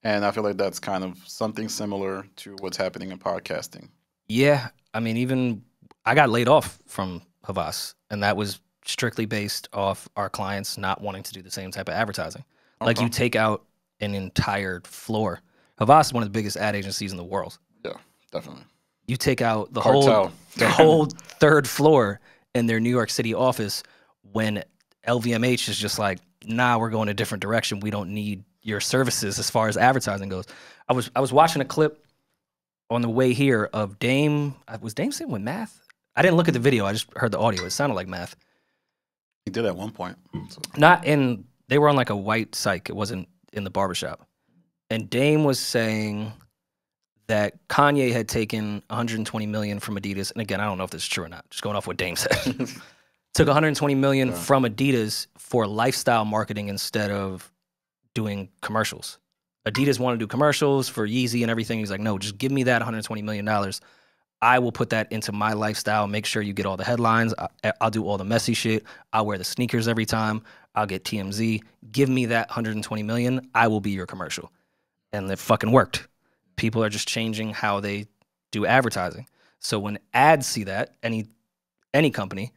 And I feel like that's kind of something similar to what's happening in podcasting. Yeah, I mean, even I got laid off from Havas, and that was strictly based off our clients not wanting to do the same type of advertising. Okay. Like you take out an entire floor. Havas is one of the biggest ad agencies in the world. Yeah, definitely. You take out the whole third floor in their New York City office when LVMH is just like, nah, we're going a different direction. We don't need your services as far as advertising goes. I was watching a clip on the way here of Dame. Was Dame saying with math? I didn't look at the video. I just heard the audio. It sounded like math. He did at one point. So. They were on like a white psych. It wasn't in the barbershop. And Dame was saying that Kanye had taken $120 million from Adidas. And again, I don't know if this is true or not. Just going off what Dame said. Took $120 million from Adidas for lifestyle marketing instead of doing commercials. Adidas wanted to do commercials for Yeezy and everything. He's like, no, just give me that $120 million. I will put that into my lifestyle, make sure you get all the headlines. I'll do all the messy shit. I'll wear the sneakers every time. I'll get TMZ. Give me that $120 million. I will be your commercial. And it fucking worked. People are just changing how they do advertising. So when ads see that, any company,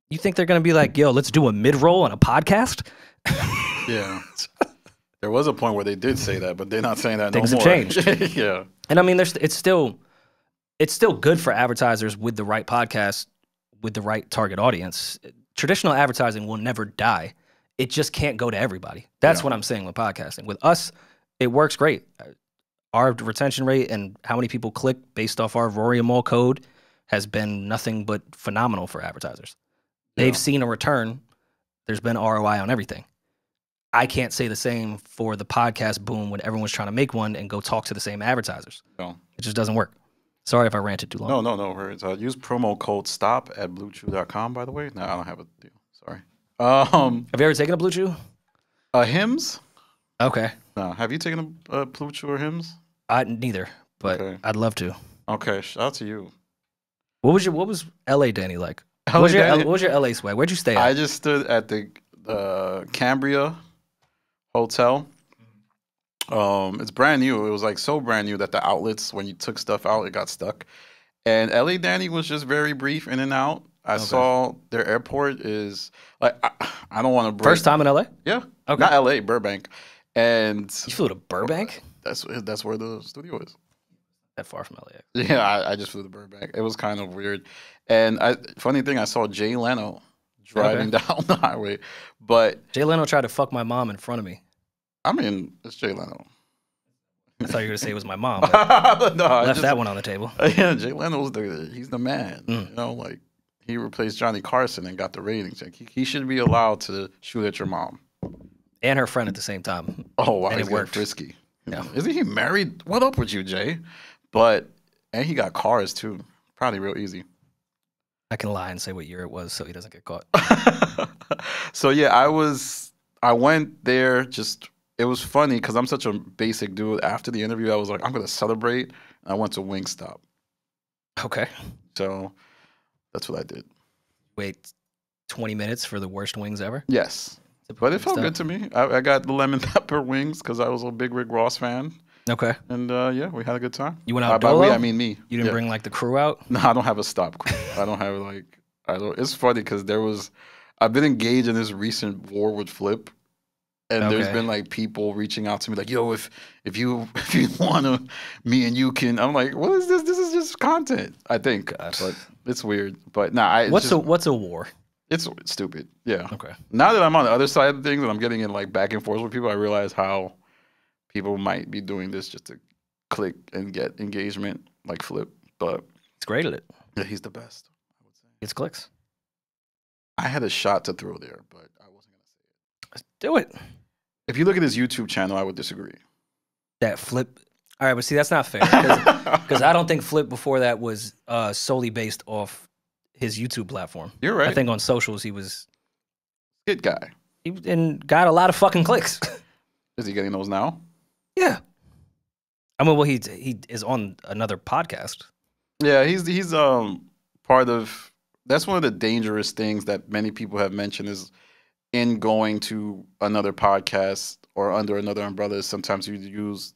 you think they're going to be like, yo, let's do a mid-roll on a podcast? Yeah. There was a point where they did say that, but they're not saying that Things no more. Things have changed. Yeah. And I mean, it's still good for advertisers with the right podcast, with the right target audience. Traditional advertising will never die. It just can't go to everybody. That's what I'm saying with podcasting. With us, it works great. Our retention rate and how many people click based off our Rory and Mals code has been nothing but phenomenal for advertisers. They've seen a return. There's been ROI on everything. I can't say the same for the podcast boom when everyone's trying to make one and go talk to the same advertisers. No. It just doesn't work. Sorry if I ranted too long. No worries. Use promo code STOP at bluechew.com, by the way. No, I don't have a deal. Sorry. Have you ever taken a Blue Chew? Hims? Okay. No. Have you taken a Blue Chew or Hims? Neither, but I'd love to. Okay, shout out to you. What was LA Danny like? What was your LA swag? Where'd you stay at? I just stood at the Cambria Hotel. It's brand new. It was like so brand new that the outlets, when you took stuff out, it got stuck. And LA Danny was just very brief in and out. I saw their airport is like I don't want to break. First time in LA? Yeah. Okay. Not LA, Burbank. And you flew to Burbank? That's where the studio is. That far from LA. Yeah, I just flew to Burbank. It was kind of weird. And funny thing, I saw Jay Leno driving down the highway. But Jay Leno tried to fuck my mom in front of me. I mean, it's Jay Leno. I thought you were going to say it was my mom. No, left that one on the table. Yeah, Jay Leno's he's the man. You know, like he replaced Johnny Carson and got the ratings. Like, he should be allowed to shoot at your mom. And her friend at the same time. Oh, wow. And it worked. Frisky. Yeah. Isn't he married? What up with you, Jay? And he got cars too. Probably real easy. I can lie and say what year it was so he doesn't get caught. So yeah, I went there it was funny because I'm such a basic dude. After the interview, I was like, I'm gonna celebrate. I went to Wingstop. Okay. So that's what I did. Wait 20 minutes for the worst wings ever? Yes. But it felt good to me. I got the lemon pepper wings because I was a big Rick Ross fan. Okay. And yeah, we had a good time. You went out by dolo? we, I mean me. You didn't bring like the crew out? No, I don't have a stop crew. I don't have it's funny because I've been engaged in this recent war with Flip. And there's been like people reaching out to me like, yo, if you want to, me and you can. I'm like, what is this? This is just content, I think. God. But it's weird. But nah, what's a war? It's stupid. Yeah. Okay. Now that I'm on the other side of things and I'm getting in like back and forth with people, I realize how people might be doing this just to click and get engagement like Flip. But it's great at it. Yeah, he's the best, I would say. It's clicks. I had a shot to throw there, but I wasn't going to say it. Let's do it. If you look at his YouTube channel, I would disagree. That Flip. All right, but see, that's not fair. Because I don't think Flip before that was solely based off his YouTube platform. You're right. I think on socials he was... Good guy. And got a lot of fucking clicks. Is he getting those now? Yeah. I mean, well, he is on another podcast. Yeah, he's part of... That's one of the dangerous things that many people have mentioned is in going to another podcast or under another umbrella, sometimes you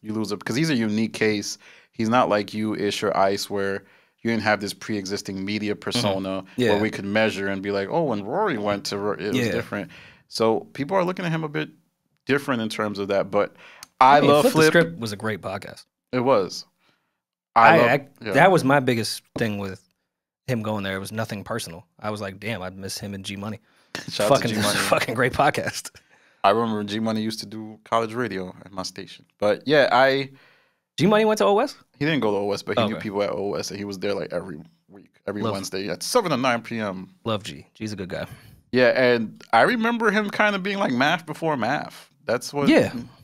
lose it because he's a unique case. He's not like you, Ish, or Ice, where you didn't have this pre-existing media persona where we could measure and be like, oh, when Rory went to it was different. So people are looking at him a bit different in terms of that. But I love Flip. Flip. The Script was a great podcast. It was. That was my biggest thing with him going there. It was nothing personal. I was like, damn, I'd miss him and G Money. Shout out to G Money. Fucking great podcast. I remember G Money used to do college radio at my station. But yeah, G Money went to OS? He didn't go to OS, but he knew people at OS, and he was there like every week, every Wednesday at 7 to 9 p.m. Love G. G's a good guy. Yeah, and I remember him kind of being like math before math. That's what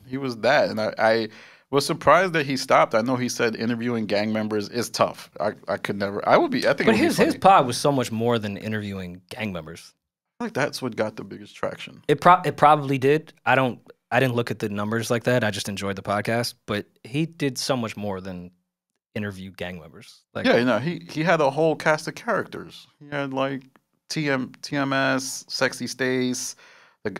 he was that. And I was surprised that he stopped. I know he said interviewing gang members is tough. I could never. I think but his pod was so much more than interviewing gang members. I think that's what got the biggest traction. It probably did. I didn't look at the numbers like that. I just enjoyed the podcast. But he did so much more than interview gang members. Like, yeah, you know, he had a whole cast of characters. He had like TMS, Sexy Stace.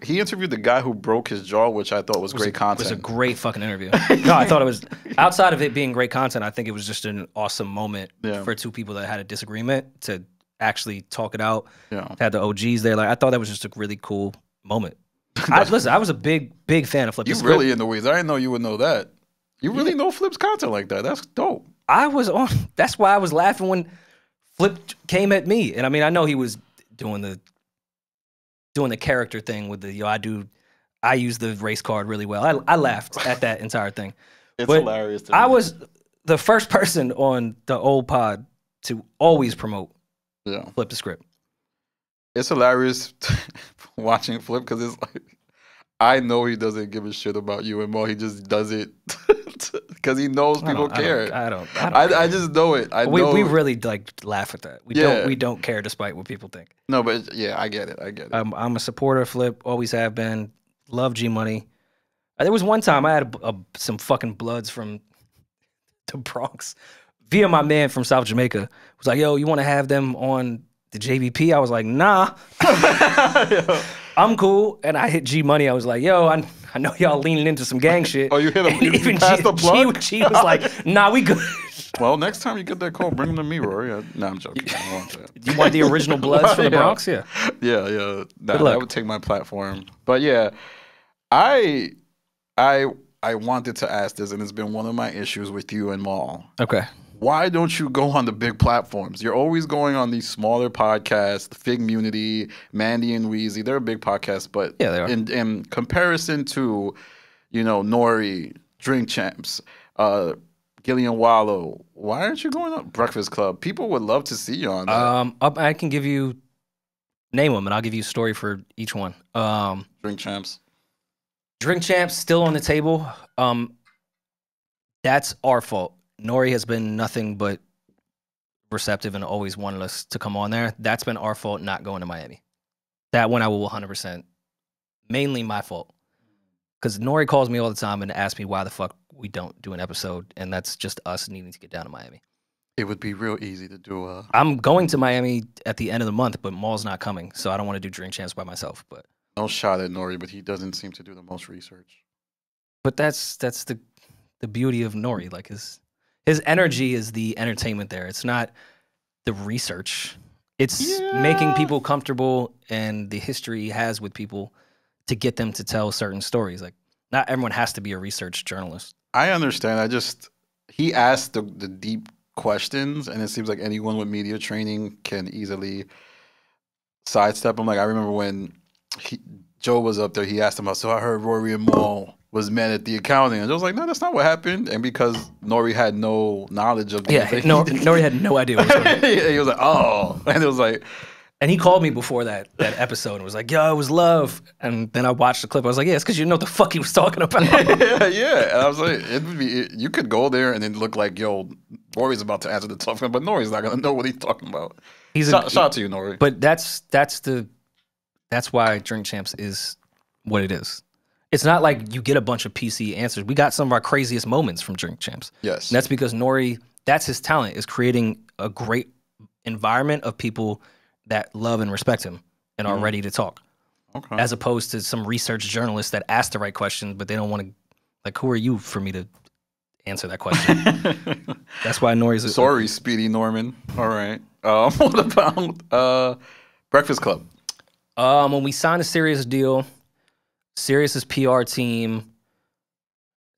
He interviewed the guy who broke his jaw, which I thought was great content. It was a great fucking interview. No, I thought it was, outside of it being great content, I think it was just an awesome moment for two people that had a disagreement to actually talk it out. Yeah. Had the OGs there. Like, I thought that was just a really cool moment. Listen, I was a big fan of Flip. You really in the weeds. I didn't know you would know that. You really know Flip's content like that. That's dope. I was on. That's why I was laughing when Flip came at me. And I mean, I know he was doing the character thing with the, I use the race card really well. I laughed at that entire thing. It's hilarious to me. I was the first person on the old pod to always promote Flip the Script. It's hilarious watching Flip because it's like, I know he doesn't give a shit about you and Mo. He just does it because he knows people care. I just know it. We really like laugh at that. We don't care despite what people think. No, but yeah, I get it. I'm a supporter of Flip. Always have been. Love G Money. There was one time I had some fucking bloods from the Bronx via my man from South Jamaica. Was like, yo, you want to have them on the JVP? I was like, nah. I'm cool. And I hit G Money. I was like, yo, I know y'all leaning into some gang shit. Oh, you hit him? You passed the plug? She was like, nah, we good. Well, next time you get that call, bring them to me, Rory. No, I'm joking. I don't want that. You want the original bloods from the Bronx? Yeah. Yeah. Nah, that would take my platform. But yeah, I wanted to ask this, and it's been one of my issues with you and Mal. Okay. Why don't you go on the big platforms? You're always going on these smaller podcasts, Figgmunity, Mandi and Weezy. They're a big podcast, but yeah, they are. In comparison to, Nori, Drink Champs, Gillian Wallow, why aren't you going on Breakfast Club? People would love to see you on that. I can name them, and I'll give you a story for each one. Drink Champs. Drink Champs still on the table. That's our fault. Nori has been nothing but receptive and always wanted us to come on there. That's been our fault not going to Miami. That one I will 100%. Mainly my fault. Because Nori calls me all the time and asks me why the fuck we don't do an episode, and that's just us needing to get down to Miami. It would be real easy to do a... I'm going to Miami at the end of the month, but Mal's not coming, so I don't want to do Drink Champs by myself. But no shot at Nori, but he doesn't seem to do the most research. But that's the beauty of Nori. Like his energy is the entertainment there. It's not the research. It's making people comfortable and the history he has with people to get them to tell certain stories. Like, not everyone has to be a research journalist. I understand. He asked the deep questions, and it seems like anyone with media training can easily sidestep them. Like, I remember when Joe was up there, he asked him, so I heard Rory and Mal was mad at the accounting. And I was like, no, that's not what happened. And because Nori had no knowledge of the Nori had no idea what was going on. He was like, oh. And it was like... And he called me before that episode and was like, yo, it was love. And then I watched the clip. I was like, yeah, it's because you know what the fuck he was talking about. Yeah. And I was like, you could go there and then look like, yo, Rory's about to answer the tough one, but Nori's not going to know what he's talking about. Shout out to you, Nori. But that's why Drink Champs is what it is. It's not like you get a bunch of PC answers. We got some of our craziest moments from Drink Champs. Yes. And that's because Nori, that's his talent, is creating a great environment of people that love and respect him and are ready to talk. Okay. As opposed to some research journalists that ask the right questions, but they don't want to, like, who are you for me to answer that question? That's why Nori's... Sorry, Speedy Norman. All right. What about Breakfast Club? When we signed a Sirius deal, Sirius's PR team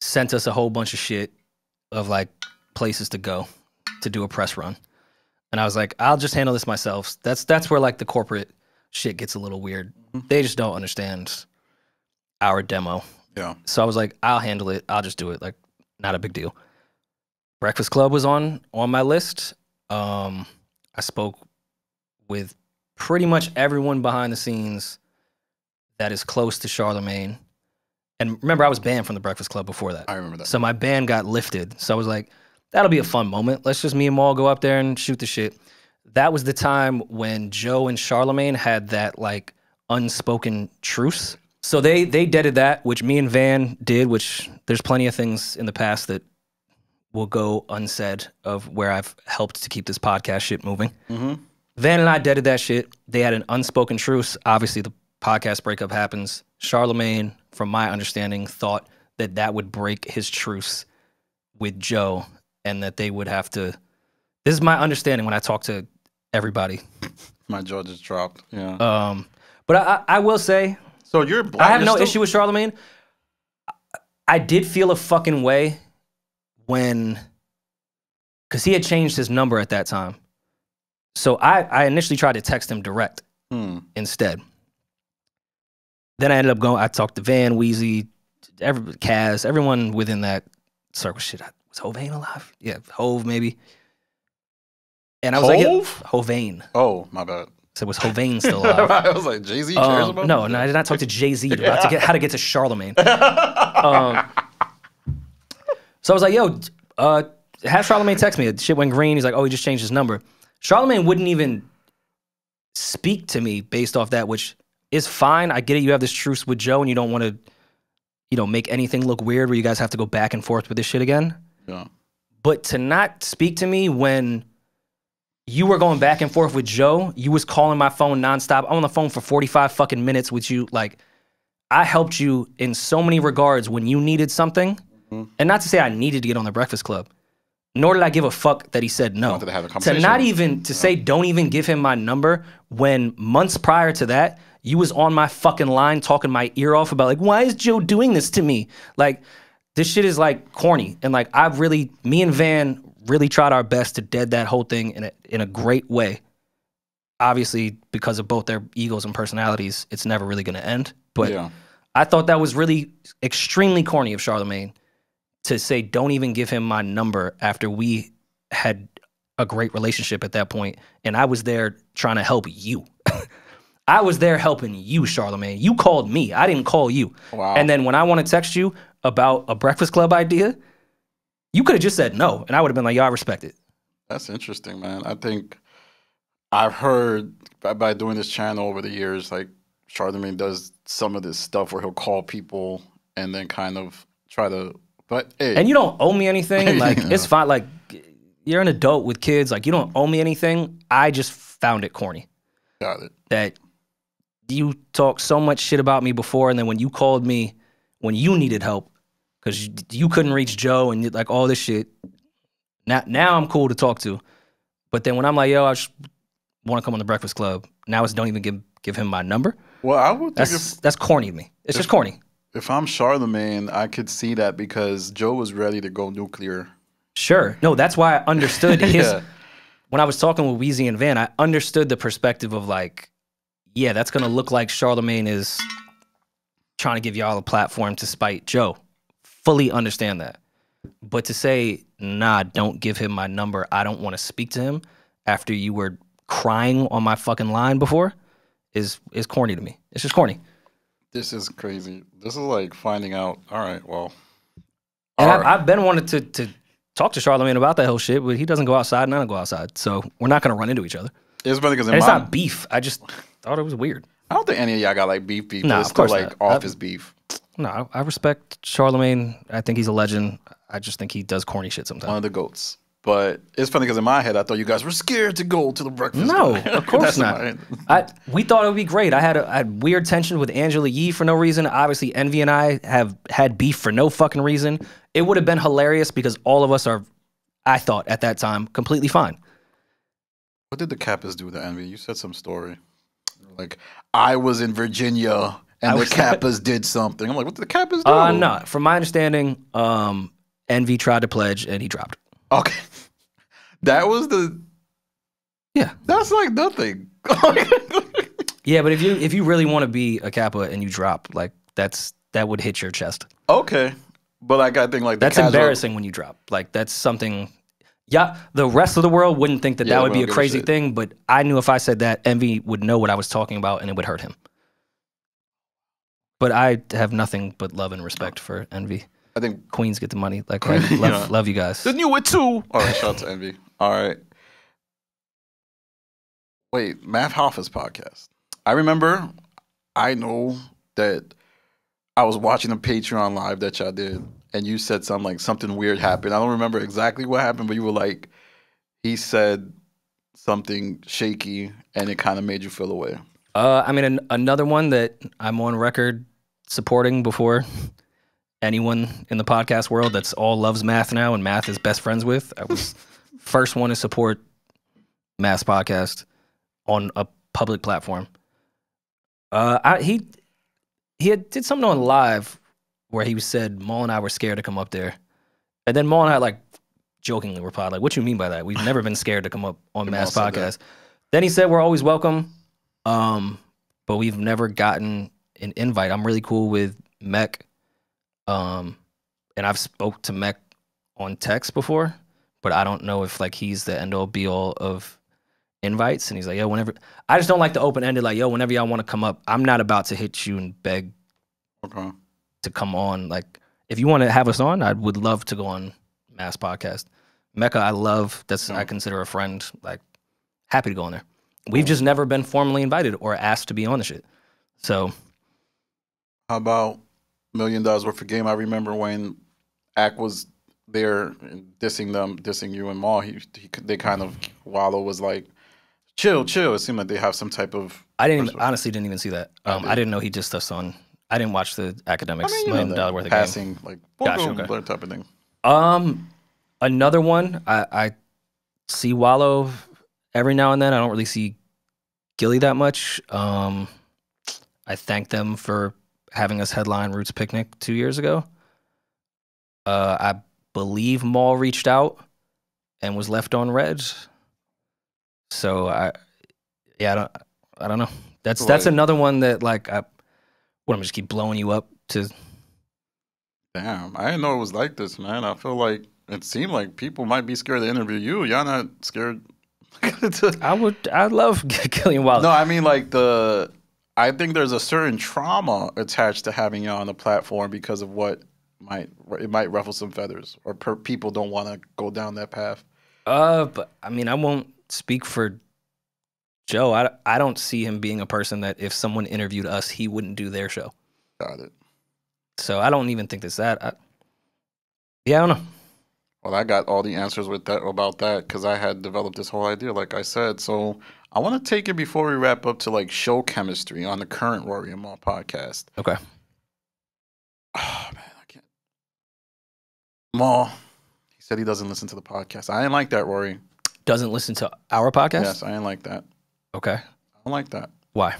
sent us a whole bunch of shit of, like, places to go to do a press run. And I was like, I'll just handle this myself. That's where, like, the corporate shit gets a little weird. They just don't understand our demo. Yeah. So I was like, I'll handle it. I'll just do it. Like, not a big deal. Breakfast Club was on my list. I spoke with pretty much everyone behind the scenes that is close to Charlamagne. And remember, I was banned from the Breakfast Club before that. I remember that. So my ban got lifted. So I was like, that'll be a fun moment. Let's just me and Mal go up there and shoot the shit. That was the time when Joe and Charlamagne had that, like, unspoken truce. So they deaded that, which me and Van did, which there's plenty of things in the past that will go unsaid of where I've helped to keep this podcast shit moving. Van and I deaded that shit. They had an unspoken truce. Obviously, the podcast breakup happens. Charlamagne, from my understanding, thought that that would break his truce with Joe and that they would have to... This is my understanding when I talk to everybody. My jaw just dropped, yeah. But I will say... So you're... I have no issue with Charlamagne. I did feel a fucking way when... Because he had changed his number at that time. So I initially tried to text him direct instead. Then I ended up going... I talked to Van, Weezy, Kaz, everyone within that circle. Shit, was Hovain alive? Yeah, Hove maybe. And I was like, yeah, Hovain. Oh, my bad. So was Hovain still alive? I was like, Jay-Z cares about no, I did not talk to Jay-Z about how to get to Charlamagne. So I was like, yo, have Charlamagne text me. Shit went green. He's like, oh, he just changed his number. Charlamagne wouldn't even speak to me based off that, which is fine. I get it. You have this truce with Joe and you don't want to, make anything look weird where you guys have to go back and forth with this shit again. Yeah. But to not speak to me when you were going back and forth with Joe, you was calling my phone nonstop. I'm on the phone for 45 fucking minutes with you. Like, I helped you in so many regards when you needed something. And not to say I needed to get on the Breakfast Club, nor did I give a fuck that he said no. To have a conversation. To not even, to say don't even give him my number when months prior to that, you was on my fucking line talking my ear off about, like, why is Joe doing this to me? Like, this shit is, like, corny. And, like, me and Van really tried our best to dead that whole thing in a great way. Obviously, because of both their egos and personalities, it's never really going to end. But yeah. I thought that was really extremely corny of Charlamagne to say don't even give him my number after we had a great relationship at that point. And I was there trying to help you. I was there helping you, Charlamagne. You called me. I didn't call you. Wow. And then when I want to text you about a Breakfast Club idea, you could have just said no. And I would have been like, yo, I respect it. That's interesting, man. I think I've heard by doing this channel over the years, like Charlamagne does some of this stuff where he'll call people and then kind of try to. But hey, And you don't owe me anything. Like Yeah. it's fine. Like you're an adult with kids. Like you don't owe me anything. I just found it corny got it. that you talked so much shit about me before, and then when you called me when you needed help because you couldn't reach Joe and like all this shit. Now I'm cool to talk to, but then when I'm like, yo, I just want to come on the Breakfast Club. Now it's don't even give him my number. Well, I would think That's corny to me. It's just corny. if I'm Charlamagne, I could see that because Joe was ready to go nuclear. Sure. No, that's why I understood his. Yeah. When I was talking with Weezy and Van, I understood the perspective of like, yeah, that's gonna look like Charlamagne is trying to give y'all a platform to spite Joe. Fully understand that. But to say, nah, don't give him my number. I don't want to speak to him after you were crying on my fucking line before is corny to me. It's just corny. This is crazy. This is like finding out. All right, well. And all right. I've been wanting to talk to Charlamagne about that whole shit, but he doesn't go outside and I don't go outside. So we're not going to run into each other. It's funny because And it's not beef. I just thought it was weird. I don't think any of y'all got like beef. Nah, It's of course still like not. office beef. No, I respect Charlamagne. I think he's a legend. I just think he does corny shit sometimes. One of the goats. But it's funny because in my head, I thought you guys were scared to go to the breakfast. No, Club. of course That's in not. my head. We thought it would be great. I had weird tension with Angela Yee for no reason. Obviously, Envy and I have had beef for no fucking reason. It would have been hilarious because all of us are, I thought at that time, completely fine. What did the Kappas do to Envy? You said some story. Like, I was in Virginia and the Kappas did something. I'm like, what did the Kappas do? No. From my understanding, Envy tried to pledge and he dropped. Okay. That was the... Yeah. That's like nothing. Yeah, but if you really want to be a Kappa and you drop, like that would hit your chest. Okay. But like, I think like that's embarrassing when you drop. Like that's something. Yeah, the rest of the world wouldn't think that would be a crazy thing, but I knew if I said that, Envy would know what I was talking about and it would hurt him. But I have nothing but love and respect for Envy. I think Queens get the money. Like I love you guys. The new it too. All right, shout out to Envy. All right. Wait, Matt Hoffa's podcast. I know that I was watching a Patreon live that y'all did, and you said something weird happened. I don't remember exactly what happened, but you were like, he said something shaky, and it kind of made you feel away. I mean, another one that I'm on record supporting before anyone in the podcast world that's all loves Math now and Math is best friends with. I was first one to support Math's podcast on a public platform. He did something on live where he said Mal and I were scared to come up there, and then Mal and I like jokingly replied like, "What you mean by that? We've never been scared to come up on Math's podcast." Then he said we're always welcome, but we've never gotten an invite. I'm really cool with Mech. And I've spoke to Mech on text before, but I don't know if like he's the end all be all of invites. And he's like, yo, whenever I just don't like the open ended, like, yo, whenever y'all want to come up, I'm not about to hit you and beg to come on. Like, if you want to have us on, I would love to go on Mass Podcast. Mecca, I love. I consider a friend. Like, happy to go on there. We've just never been formally invited or asked to be on the shit. So, how about $1 million worth of game? I remember when Ack was there dissing you and Mal. They kind of Wallow was like, chill. It seemed like they have some type of. Honestly didn't even see that. I didn't know he dissed us on. I didn't watch the Academics $1 million worth of passing, game. like Gotcha, type of thing. Another one. I see Wallow every now and then. I don't really see Gilly that much. I thank them for having us headline Roots Picnic 2 years ago. I believe Mal reached out and was left on red. So I don't know. That's another one that like I'm just keep blowing you up to. Damn, I didn't know it was like this, man. I feel like it seemed like people might be scared to interview you. Y'all not scared. I love Gillian Wallow. No, I mean like I think there's a certain trauma attached to having you on the platform because of what might ruffle some feathers or people don't want to go down that path. But I mean, I won't speak for Joe. I don't see him being a person that if someone interviewed us, he wouldn't do their show. Got it. So I don't even think that's that. Yeah, I don't know. Well, I got all the answers with that about that because I had developed this whole idea, like I said. So I want to take it before we wrap up to like show chemistry on the current Rory and Mal podcast. Okay. Oh man, I can't. Mal, he said he doesn't listen to the podcast. I ain't like that, Rory. Doesn't listen to our podcast? Yes, I ain't like that. Okay. I don't like that. Why?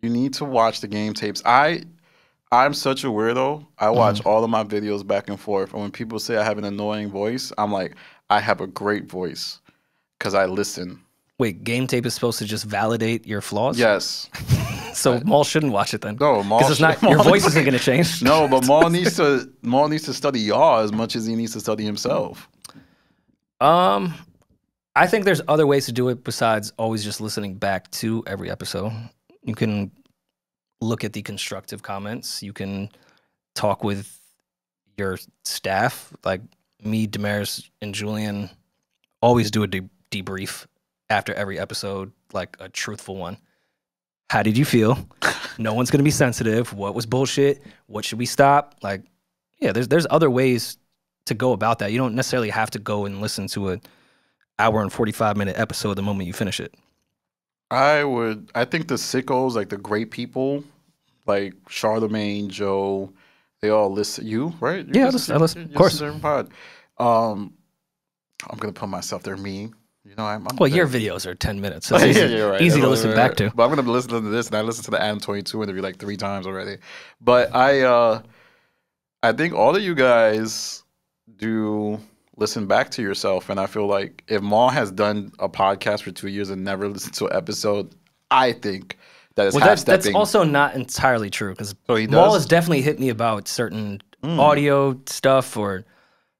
You need to watch the game tapes. I'm such a weirdo. I watch all of my videos back and forth. And when people say I have an annoying voice, I'm like, I have a great voice because I listen. Wait, game tape is supposed to just validate your flaws? Yes. So Mal shouldn't watch it then. No, Mal. Because it's not your voice isn't going to change. No, but Mal needs to study y'all as much as he needs to study himself. I think there's other ways to do it besides always just listening back to every episode. You can look at the constructive comments. You can talk with your staff, like me, Damaris, and Julian. Always do a debrief after every episode, like a truthful one. How did you feel? No one's gonna be sensitive. What was bullshit? What should we stop? Like, yeah, there's other ways to go about that. You don't necessarily have to go and listen to an hour and 45-minute episode the moment you finish it. I think the sickos, like the great people, like Charlamagne, Joe, they all listen. You, right? I listen. Of course. Pod. I'm gonna put myself there. Me, you know, I'm well, there. your videos are 10 minutes, so it's easy, you're right. easy to listen back to. But I'm gonna listen to this, and I listened to the Adam 22 interview like 3 times already. But I think all of you guys do listen back to yourself, and I feel like if Mal has done a podcast for 2 years and never listened to an episode, I think that is half-stepping. That's also not entirely true, because So he Mal does? has definitely hit me about certain audio stuff or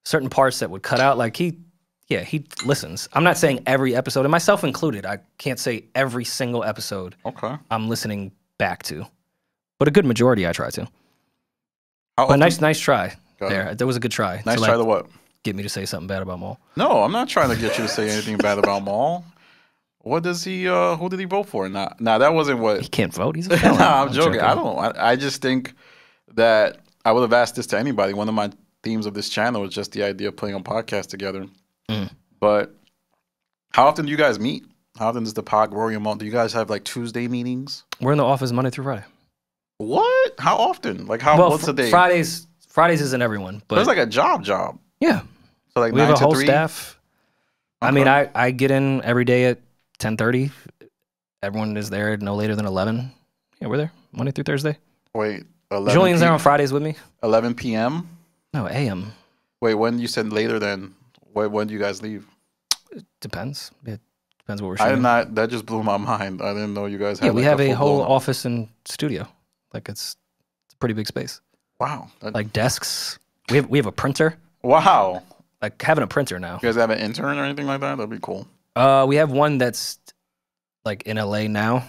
certain parts that would cut out. Like he listens. I'm not saying every episode, and myself included. I can't say every single episode I'm listening back to, but a good majority I try to. But nice try there. That was a good try. Nice try to what? Get me to say something bad about Mal. No, I'm not trying to get you to say anything bad about Mal. What does he? Who did he vote for? Nah, that wasn't what. He can't vote. He's a felon. Nah, I'm joking. I just think that I would have asked this to anybody. One of my themes of this channel was just the idea of putting a podcast together. But how often do you guys meet? How often does the pod Rory and Mal? Do you guys have like Tuesday meetings? We're in the office Monday through Friday. What? How often? Like how? Well, what's a day? Fridays isn't everyone, but it's like a job. Yeah. So like we have a whole 3? staff. Okay. I mean, I get in every day at 10:30. Everyone is there no later than 11. Yeah, we're there Monday through Thursday. Wait, 11 Julian's there on Fridays with me. 11 p.m. No, a.m. Wait, when you said later, then when do you guys leave? It depends. It depends what we're shooting. That just blew my mind. I didn't know you guys had. Yeah, we have a whole office and studio. Like it's a pretty big space. Wow. Like desks. We have a printer. Wow. Like having a printer now. You guys have an intern or anything like that? That'd be cool. We have one that's like in LA now,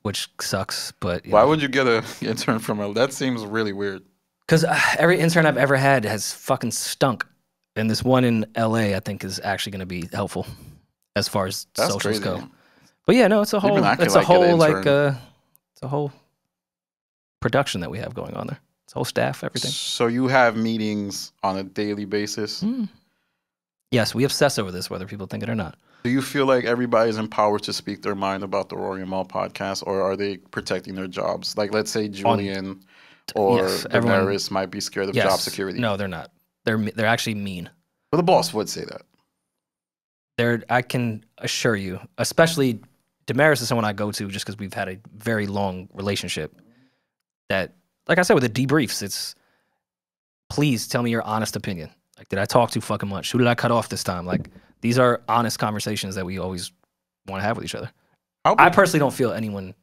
which sucks. But why would you get an intern from LA? That seems really weird. Because every intern I've ever had has fucking stunk, and this one in LA I think is actually going to be helpful as far as socials go. But yeah, no, it's a whole production that we have going on there. It's a whole staff, everything. So you have meetings on a daily basis? Yes, we obsess over this, whether people think it or not. Do you feel like everybody's empowered to speak their mind about the Rory and Mal podcast, or are they protecting their jobs? Like, let's say Julian or Damaris might be scared of job security. No, they're not. They're actually mean. But the boss would say that. I can assure you, especially Damaris is someone I go to just because we've had a very long relationship. That, like I said, with the debriefs, it's please tell me your honest opinion. Like, did I talk too fucking much? Who did I cut off this time? Like, these are honest conversations that we always want to have with each other. I personally don't feel anyone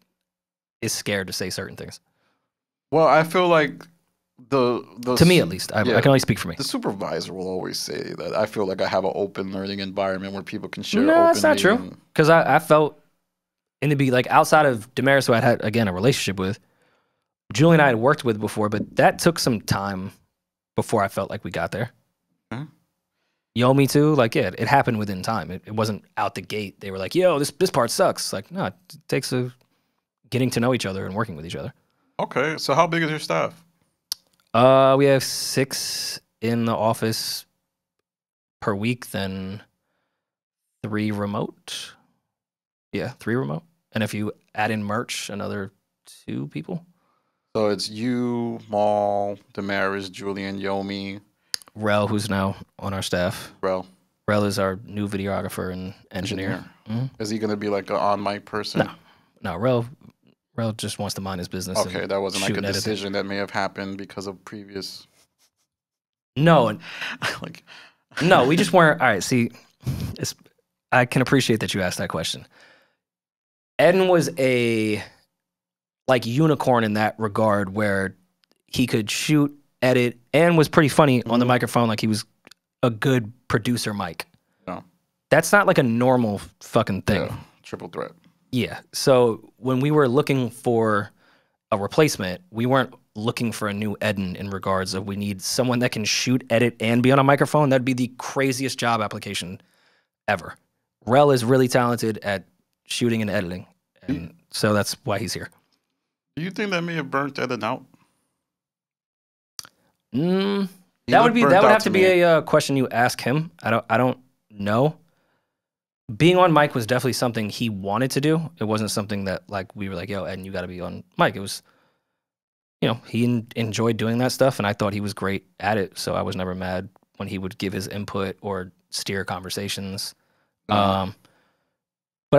is scared to say certain things. Well, I feel like to me at least, I can only speak for me. The supervisor will always say that. I feel like I have an open learning environment where people can share. No, that's not true. Because I felt in the beginning, like outside of Damaris, who I had again a relationship with, Julian I had worked with before, but that took some time before I felt like we got there. Yo, me too. Like, yeah, it happened within time. It wasn't out the gate. They were like, yo, this part sucks. Like, no, it takes getting to know each other and working with each other. Okay, so how big is your staff? We have 6 in the office per week, then 3 remote. Yeah, 3 remote. And if you add in merch, another 2 people. So it's you, Mal, Damaris, Julian, Yomi. Rel, who's now on our staff. Rel is our new videographer and engineer. Is he going to be like an on-mic person? No, Rel just wants to mind his business. Okay, that wasn't like a decision that may have happened because of previous... No. Like... No, we just weren't... All right, see, I can appreciate that you asked that question. Eddin was a like unicorn in that regard where he could shoot, edit, and was pretty funny on the microphone. Like he was a good producer mic. No. That's not like a normal fucking thing. Yeah, triple threat. Yeah. So when we were looking for a replacement, we weren't looking for a new Eddin in regards of we need someone that can shoot, edit, and be on a microphone. That'd be the craziest job application ever. Rel is really talented at shooting and editing, and so that's why he's here. Do you think that may have burnt Eddin out? That would have to be a question you ask him. I don't know. Being on mic was definitely something he wanted to do. It wasn't something that like we were like, yo, Eddin, you got to be on mic. It was, you know, he enjoyed doing that stuff, and I thought he was great at it. So I was never mad when he would give his input or steer conversations. But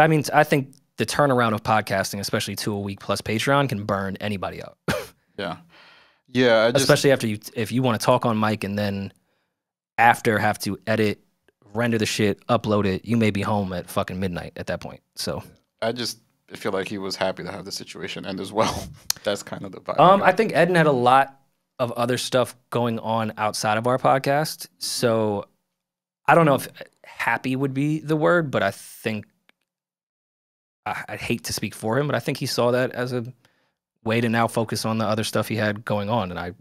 I mean, I think the turnaround of podcasting, especially 2 a week plus Patreon, can burn anybody out. Yeah. Especially if you want to talk on mic and then after have to edit, render the shit, upload it, you may be home at fucking midnight at that point. So I feel like he was happy to have the situation end as well. That's kind of the vibe. I think Eddin had a lot of other stuff going on outside of our podcast. So I don't know if happy would be the word, but I think I'd hate to speak for him, but I think he saw that as a way to now focus on the other stuff he had going on. And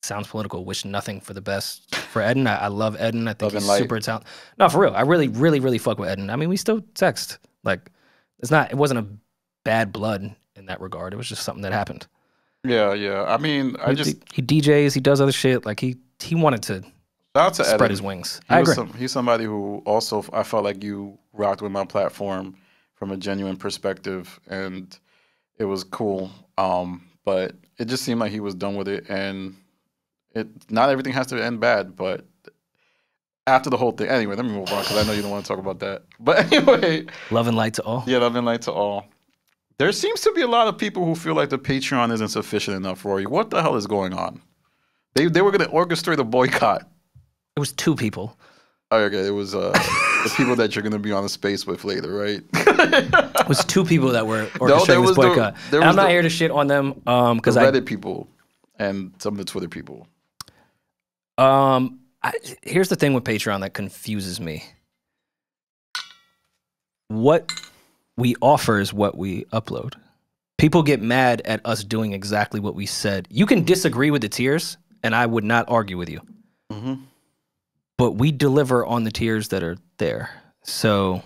sounds political, wish nothing for the best for Eddin. I love Eddin. I think he's super talented. No, for real. I really, really, really fuck with Eddin. I mean, we still text. Like, it wasn't a bad blood in that regard. It was just something that happened. Yeah. I mean, he DJs, he does other shit. Like he wanted to spread Eddin. His wings. I agree. He's somebody who also, I felt like you rocked with my platform from a genuine perspective, and it was cool. But it just seemed like he was done with it, and not everything has to end bad, but after the whole thing, anyway, let me move on because I know you don't want to talk about that. But anyway, love and light to all. Yeah, love and light to all. There seems to be a lot of people who feel like the Patreon isn't sufficient enough, Rory. What the hell is going on? They were going to orchestrate a boycott. It was 2 people. Oh, okay. It was the people that you're going to be on the space with later, right? It was 2 people that were orchestrating this boycott. And I'm not here to shit on them because Reddit people and some of the Twitter people. Here's the thing with Patreon that confuses me. What we offer is what we upload. People get mad at us doing exactly what we said. You can disagree with the tiers, and I would not argue with you. But we deliver on the tiers that are there. So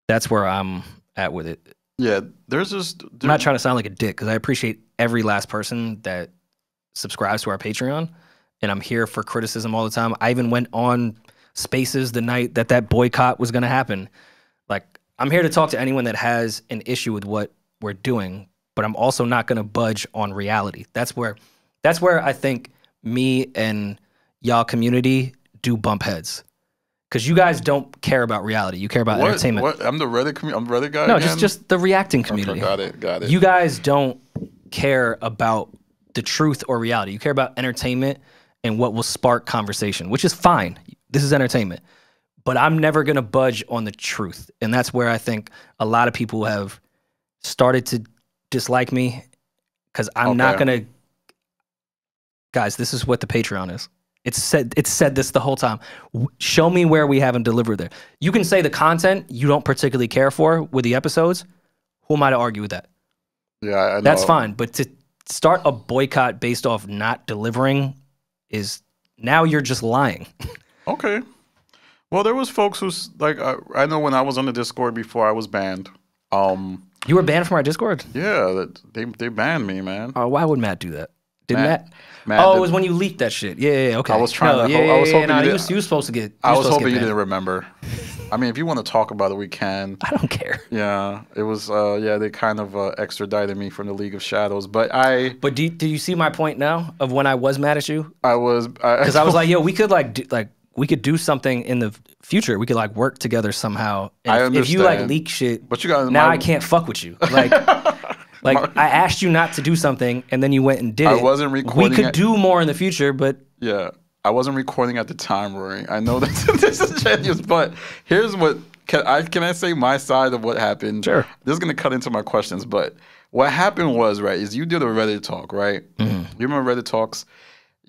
that's where I'm at with it. Yeah, I'm not trying to sound like a dick because I appreciate every last person that subscribes to our Patreon, and I'm here for criticism all the time. I even went on Spaces the night that boycott was going to happen. Like, I'm here to talk to anyone that has an issue with what we're doing, but I'm also not going to budge on reality. That's where I think me and y'all community do bump heads. Because you guys don't care about reality. You care about entertainment. What? I'm the Reddit guy. No, again? just the reacting community. Okay, got it. You guys don't care about the truth or reality. You care about entertainment and what will spark conversation, which is fine. This is entertainment. But I'm never going to budge on the truth. And that's where I think a lot of people have started to dislike me because I'm not going to... Guys, this is what the Patreon is. It's said this the whole time. Show me where we haven't delivered there. You can say the content you don't particularly care for with the episodes. Who am I to argue with that? Yeah, I know. That's fine. But to start a boycott based off not delivering is now you're just lying. Okay. Well, there was folks who's like I know when I was on the Discord before I was banned. You were banned from our Discord? Yeah, they banned me, man. Why would Matt do that? Did Matt? Matt Oh, it was when you leaked that shit. Yeah, okay. I was trying to. I was hoping you were supposed to get. I was hoping you didn't remember. I mean, if you want to talk about it, we can. I don't care. Yeah, it was. Yeah, they kind of extradited me from the League of Shadows, but do you see my point now of when I was mad at you? I was because I was like, yo, we could we could do something in the future. We could like work together somehow. And if you like leak shit, but you got now I can't fuck with you. Like I asked you not to do something, and then you went and did it. I wasn't recording. We could do more in the future, but yeah, I wasn't recording at the time, Rory. I know that this is genius, but here's what can I say my side of what happened? Sure. This is gonna cut into my questions, but what happened was right is you did a Reddit talk, right? Mm-hmm. You remember Reddit talks?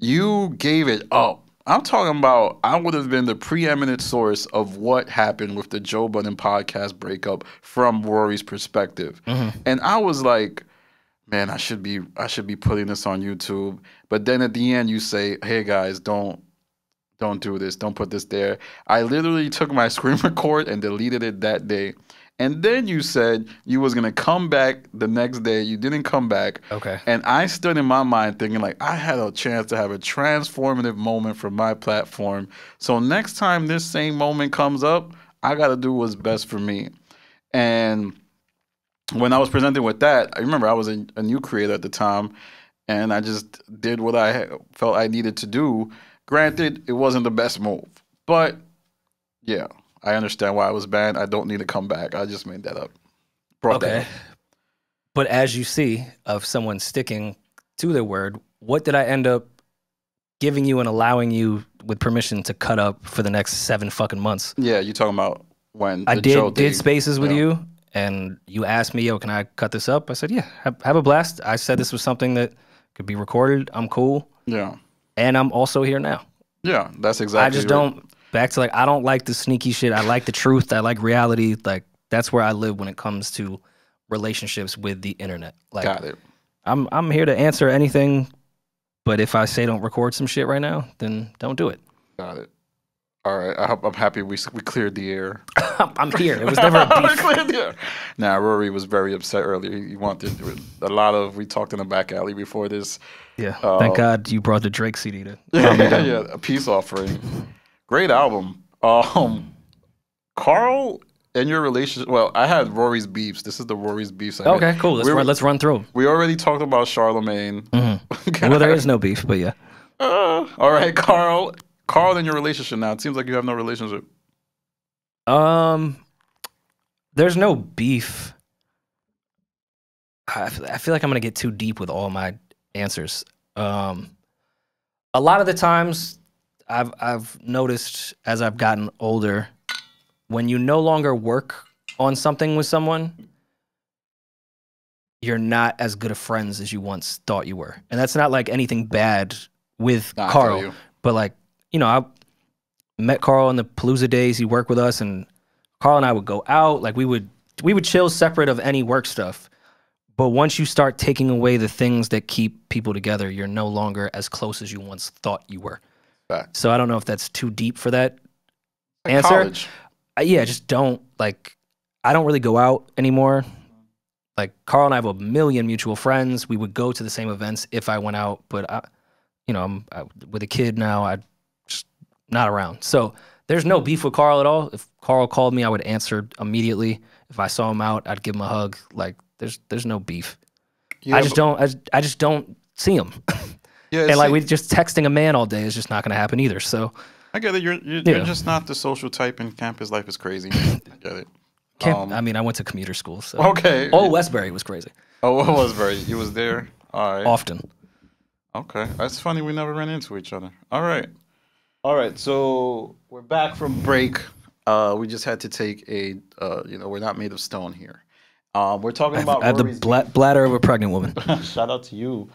You gave it up. I'm talking about I would have been the preeminent source of what happened with the Joe Budden podcast breakup from Rory's perspective. Mm-hmm. And I was like, man, I should be putting this on YouTube. But then at the end you say, hey guys, don't do this. Don't put this there. I literally took my screen record and deleted it that day. And then you said you was going to come back the next day. You didn't come back. Okay. And I stood in my mind thinking, like, I had a chance to have a transformative moment for my platform. So next time this same moment comes up, I got to do what's best for me. And when I was presented with that, I remember I was a new creator at the time, and I just did what I felt I needed to do. Granted, it wasn't the best move. But, yeah. I understand why I was banned. I don't need to come back. I just made that up. Okay. But as you see of someone sticking to their word, what did I end up giving you and allowing you with permission to cut up for the next 7 fucking months? Yeah, you talking about when I did spaces with you, and you asked me, yo, can I cut this up? I said, yeah, have a blast. I said this was something that could be recorded. I'm cool. Yeah. And I'm also here now. Yeah, that's exactly I just don't... Back to like, I don't like the sneaky shit. I like the truth. I like reality. Like that's where I live when it comes to relationships with the internet. Like, got it. I'm here to answer anything, but if I say don't record some shit right now, then don't do it. Got it. All right. I'm happy we cleared the air. I'm here. It was never a beef. Cleared the air. Now, Rory was very upset earlier. He wanted a lot of. We talked in the back alley before this. Yeah. Thank God you brought the Drake CD to. Yeah, a peace offering. Great album. Karl and your relationship. Well, I had Rory's beefs. This is the Rory's beefs. Okay, cool. Let's run through. We already talked about Charlamagne. Mm-hmm. Well, there is no beef, but yeah. All right, Karl and your relationship now. It seems like you have no relationship. There's no beef. I feel like I'm gonna get too deep with all my answers. A lot of the times. I've noticed as I've gotten older, when you no longer work on something with someone, you're not as good of friends as you once thought you were. And that's not like anything bad with Karl, but like, you know, I met Karl in the Palooza days. He worked with us, and Karl and I would go out. Like we would chill separate of any work stuff. But once you start taking away the things that keep people together, you're no longer as close as you once thought you were. So I don't know if that's too deep for that answer. Yeah, just don't like. I don't really go out anymore. Like Karl and I have a million mutual friends. We would go to the same events if I went out, but I'm with a kid now. I just not around. So there's no beef with Karl at all. If Karl called me, I would answer immediately. If I saw him out, I'd give him a hug. Like there's no beef. Yeah, I just don't see him. Yeah, and like we just texting a man all day is just not going to happen either. So I get it. You're just not the social type, and campus life is crazy. I get it. I mean, I went to commuter school. So. Okay. Oh, Westbury was crazy. Oh, Westbury. You was there? All right. Often. Okay. That's funny. We never ran into each other. All right. So we're back from break. We just had to take a, we're not made of stone here. We're talking about. I have the bladder of a pregnant woman. Shout out to you.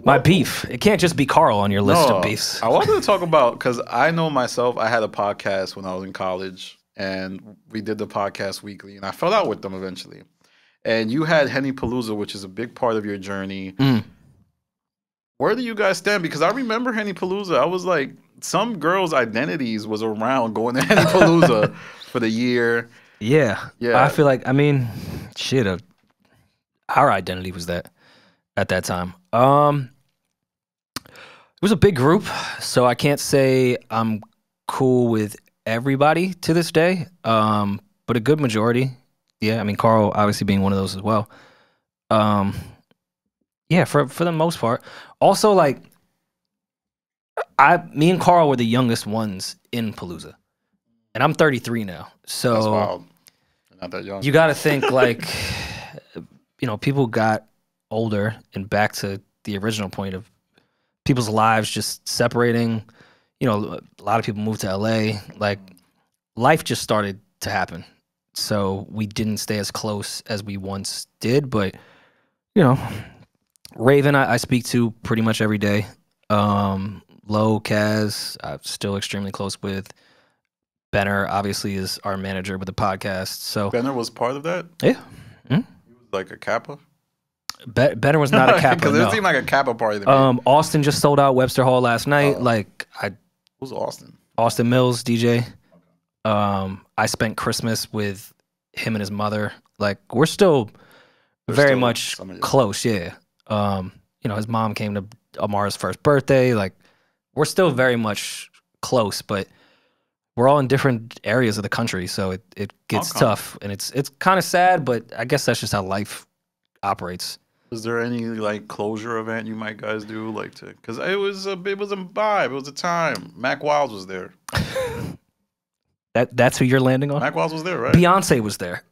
My beef. It can't just be Karl on your list of beefs. I wanted to talk about, because I know myself, I had a podcast when I was in college, and we did the podcast weekly, and I fell out with them eventually. And you had Henny Palooza, which is a big part of your journey. Where do you guys stand? Because I remember Henny Palooza. I was like, some girls' identities was around going to Henny Palooza for the year. Yeah. I feel like, I mean, shit, our identity was that at that time. It was a big group, so I can't say I'm cool with everybody to this day, but a good majority. Yeah, I mean, Karl obviously being one of those as well. Yeah, for the most part. Also, like, me and Karl were the youngest ones in Palooza, and I'm 33 now. So that's wild. You're not that young. You got to think like, you know, people got older, and back to the original point of people's lives just separating. You know, a lot of people moved to LA. Like, life just started to happen. So we didn't stay as close as we once did. But, you know, Raven, I speak to pretty much every day. Lo, Kaz, I'm still extremely close with. Benner, obviously, is our manager with the podcast. So Benner was part of that? Yeah. He was like a Kappa? Benner was not a Kappa, because no. it seemed like a Kappa party to me. Austin just sold out Webster Hall last night. Who's Austin? Austin Mills, DJ. I spent Christmas with him and his mother. Like, we're still very much close, yeah. You know, his mom came to Amar's first birthday. Like, we're still very much close, but we're all in different areas of the country, so it gets tough, and it's kind of sad, but I guess that's just how life operates. Is there any like closure event you might guys do, like to? Because it was a vibe, it was a time. Mac Wilds was there. That's who you're landing on. Mac Wilds was there, right? Beyonce was there.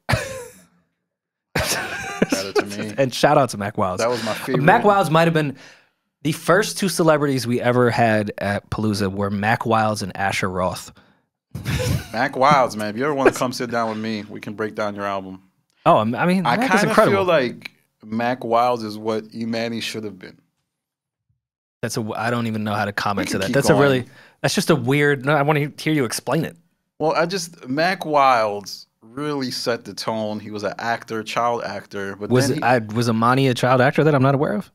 Shout out to me. And shout out to Mac Wilds. That was my favorite. Mac Wilds might have been the first two celebrities we ever had at Palooza were Mac Wilds and Asher Roth. Mac Wilds, man. If you ever want to come sit down with me, we can break down your album. Oh, I mean, I kind of feel like Mac Wilds is what Emanny should have been. I don't even know how to comment to that. That's just a weird. No, I want to hear you explain it. Well, Mac Wilds really set the tone. He was an actor, child actor. But was Emanny a child actor that I'm not aware of?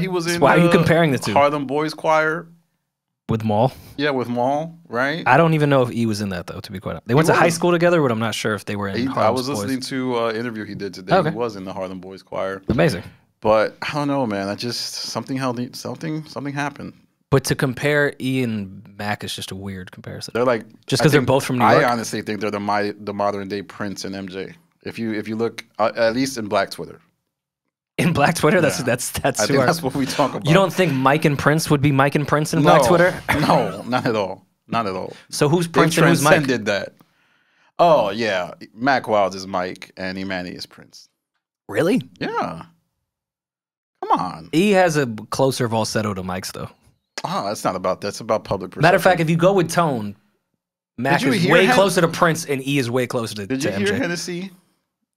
He was in. Why are you comparing the two? Harlem Boys Choir. With Mal? Yeah, with Mal, right? I don't even know if E was in that, though, to be quite honest. They went to high school together, but I'm not sure if they were in Harlem Boys. I was listening to an interview he did today. Okay. He was in the Harlem Boys Choir. Amazing. But I don't know, man. Something happened. But to compare E and Mac is just a weird comparison. They're like just because they're both from New York. I honestly think they're the modern day Prince and MJ. If you look at least in Black Twitter. In Black Twitter, that's I think that's what we talk about. You don't think Mike and Prince would be Mike and Prince in Black Twitter? No, not at all. Not at all. So who's Prince and who's Mike? Did that? Oh yeah, Mac Wilds is Mike and Emanny is Prince. Really? Yeah. Come on. E has a closer falsetto to Mike's though. Oh, that's about public perception. Matter of fact, if you go with tone, Mac is way closer to Prince and E is way closer to MJ. Did you hear Hennessy?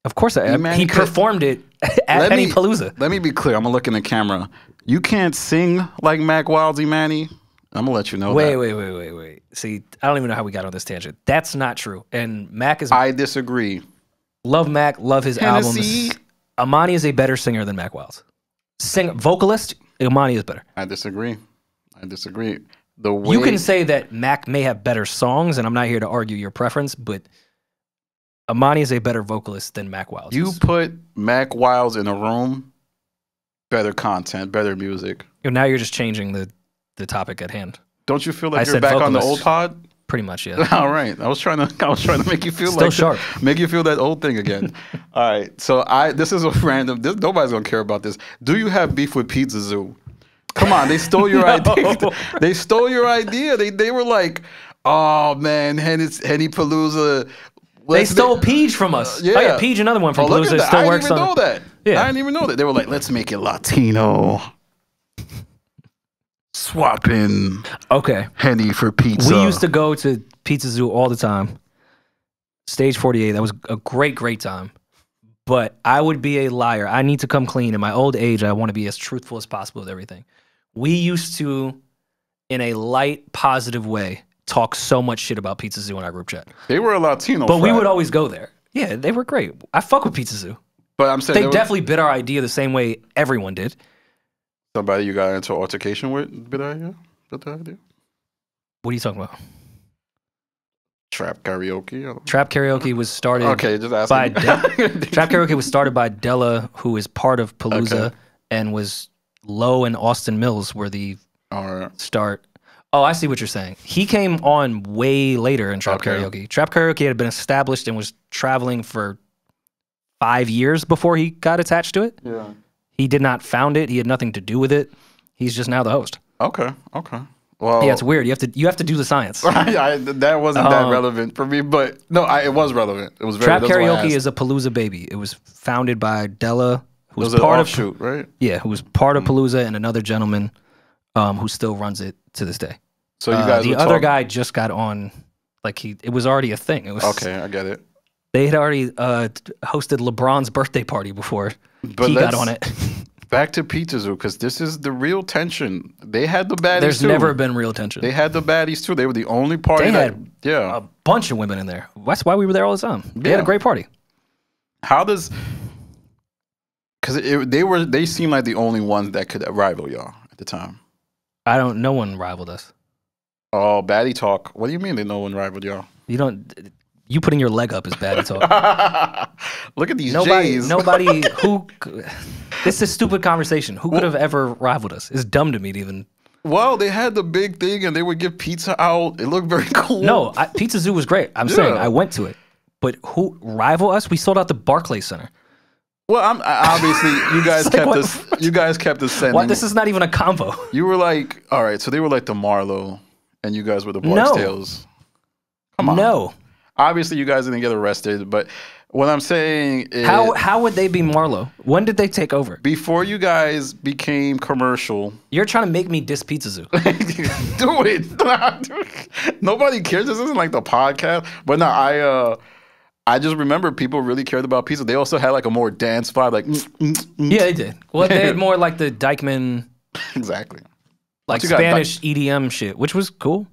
Of course I am. He performed it at Henny Palooza. Let me be clear. I'm going to look in the camera. You can't sing like Mac Wilds, Emanny. I'm going to let you know that. Wait. See, I don't even know how we got on this tangent. That's not true. And Mac is... I disagree. Love Mac. Love his Hennessy. albums. Emanny is a better singer than Mac Wilds. Vocalist, Emanny is better. I disagree. You can say that Mac may have better songs, and I'm not here to argue your preference, but... Emanny is a better vocalist than Mac Wilds. You put Mac Wilds in a room, better content, better music. Now you're just changing the topic at hand. Don't you feel like you're back on the old pod? Pretty much, yeah. All right. I was trying to make you feel make you feel that old thing again. All right. So this is a random. Nobody's gonna care about this. Do you have beef with Pizza Zoo? Come on, they stole your idea. They stole your idea. They were like, oh man, Henny Palooza. They stole Peach from us. Yeah. Oh yeah, Peach, another one from Palooza. Still works on. I didn't even know that. Yeah. I didn't even know that. They were like, let's make it Latino. Swapping. Okay. Henny for pizza. We used to go to Pizza Zoo all the time. Stage 48. That was a great time. But I would be a liar. I need to come clean. In my old age, I want to be as truthful as possible with everything. We used to, in a light, positive way, talk so much shit about Pizza Zoo in our group chat. They were a Latino But we would always go there. Yeah, they were great. I fuck with Pizza Zoo. But I'm saying they definitely bit our idea the same way everyone did. Somebody you got into an altercation with? Good idea. Good idea. What are you talking about? Trap karaoke. Trap karaoke was started. Okay, just asking. Trap karaoke was started by Della, who is part of Palooza, and was Low and Austin Mills were the start. Oh, I see what you're saying. He came on way later in Trap Karaoke. Trap Karaoke had been established and was traveling for 5 years before he got attached to it. Yeah. He did not found it. He had nothing to do with it. He's just now the host. Okay. Well, yeah, it's weird. You have to do the science. That wasn't that relevant for me, but no, it was relevant. It was very. Trap Karaoke is a Palooza baby. It was founded by Della, who was part of Shoot, right? Yeah, who was part of Palooza, and another gentleman who still runs it to this day. So you guys, the other guy just got on, like it was already a thing. It was okay. I get it. They had already hosted LeBron's birthday party before he got on it. Back to Pizza Zoo, because this is the real tension. They had the baddies There's too. never been real tension. They had the baddies too. They were the only party. They had a bunch of women in there. That's why we were there all the time. They had a great party. How does? Because they seemed like the only ones that could rival y'all at the time. No one rivaled us. Oh, baddie talk. What do you mean that no one rivaled y'all? You putting your leg up is baddie talk. Look at these J's. Nobody who. This is a stupid conversation. Who could have ever rivaled us? It's dumb to me to even. Well, they had the big thing and they would give pizza out. It looked very cool. No, Pizza Zoo was great. I'm saying I went to it. But who rival us? We sold out the Barclays Center. Well, obviously you guys kept this. You guys kept this sending. What? This is not even a combo. You were like, all right. So they were like the Marlowe, and you guys were the Barksdales. Come on. No. Obviously, you guys didn't get arrested, but what I'm saying is... How would they be Marlowe? When did they take over? Before you guys became commercial. You're trying to make me diss Pizza Zoo. Do it. Nobody cares. This isn't like the podcast. But no, I just remember people really cared about pizza. They also had like a more dance vibe. Like, Yeah, they did. Well, they had more like the Dykeman... Exactly. Like Spanish EDM shit, which was cool.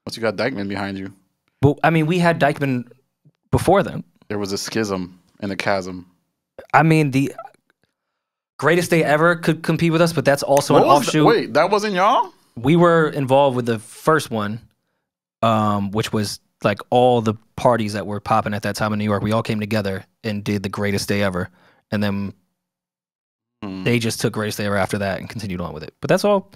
Once you got Dykeman behind you. But I mean, we had Dykeman before them. There was a schism and a chasm. I mean, the Greatest Day Ever could compete with us, but that's also an offshoot. Wait, that wasn't y'all? We were involved with the first one, which was like all the parties that were popping at that time in New York. We all came together and did the Greatest Day Ever. And then they just took Greatest Day Ever after that and continued on with it. But that's all.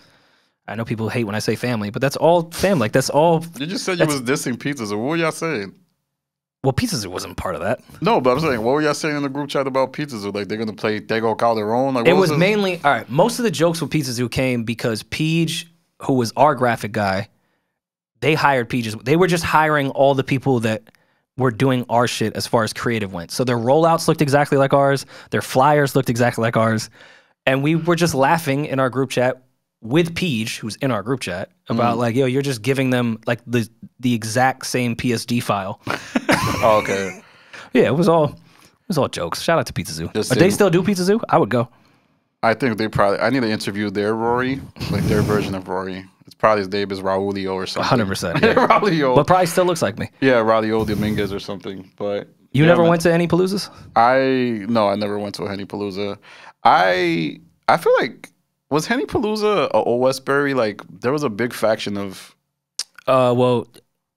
I know people hate when I say family, but that's all family. Like, that's all. You just said you was dissing Pizza Zoo. What were y'all saying? Well, Pizza Zoo wasn't part of that. No, but I'm saying, what were y'all saying in the group chat about Pizza Zoo? Like, they're going to play They Go Call Their Own? Like, it was mainly, all right, most of the jokes with Pizza Zoo came because Peach, who was our graphic guy, they hired Peach. They were just hiring all the people that were doing our shit as far as creative went. So their rollouts looked exactly like ours. Their flyers looked exactly like ours. And we were just laughing in our group chat with Peach, who's in our group chat, about like, yo, you're just giving them like the exact same PSD file. Oh, okay. Yeah, it was all jokes. Shout out to Pizza Zoo. But they still do Pizza Zoo? I would go. I think they probably. I need to interview their Rory, like their version of Rory. It's probably his name is Raulio or something. 100%. Yeah. Raulio. But probably still looks like me. Yeah, Raulio Dominguez or something. But you never went to any Paloozas? No, I never went to a Henny Palooza. I feel like. Was Henny Palooza a Old Westbury? Like, there was a big faction of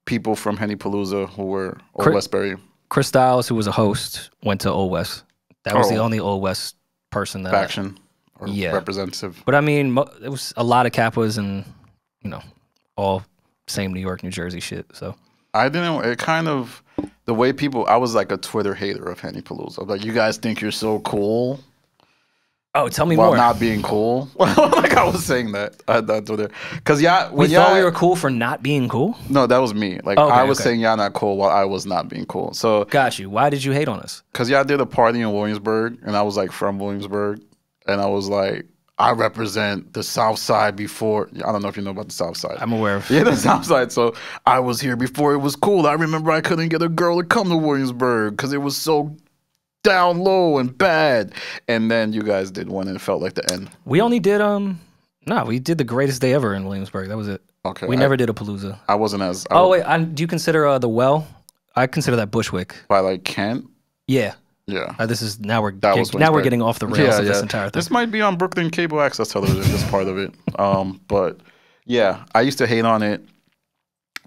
people from Henny Palooza who were Old Westbury. Chris Styles, who was a host, went to Old West. That was the only Old West person that faction or representative. But I mean, it was a lot of Kappas and, you know, all same New York, New Jersey shit. So I didn't. It kind of the way people. I was like a Twitter hater of Henny Palooza. I was like, you guys think you're so cool. Oh, tell me while more. Not being cool. Like I was saying that. Because we thought we were cool for not being cool? No, that was me. Like I was saying y'all not cool while I was not being cool. So got you. Why did you hate on us? Because y'all did a party in Williamsburg and I was like from Williamsburg. And I was like, I represent the South Side before. I don't know if you know about the South Side. I'm aware of. Yeah, the South Side. So I was here before it was cool. I remember I couldn't get a girl to come to Williamsburg because it was so down low and bad. And then you guys did one and it felt like the end. We only did we did the Greatest Day Ever in Williamsburg. That was it. Okay. We never did a Palooza. I wasn't as wait, do you consider the Well? I consider that Bushwick. By like Kent? Yeah. Yeah. This is now we're we're getting off the rails of this entire thing. This might be on Brooklyn Cable Access Television. This part of it. But yeah, I used to hate on it,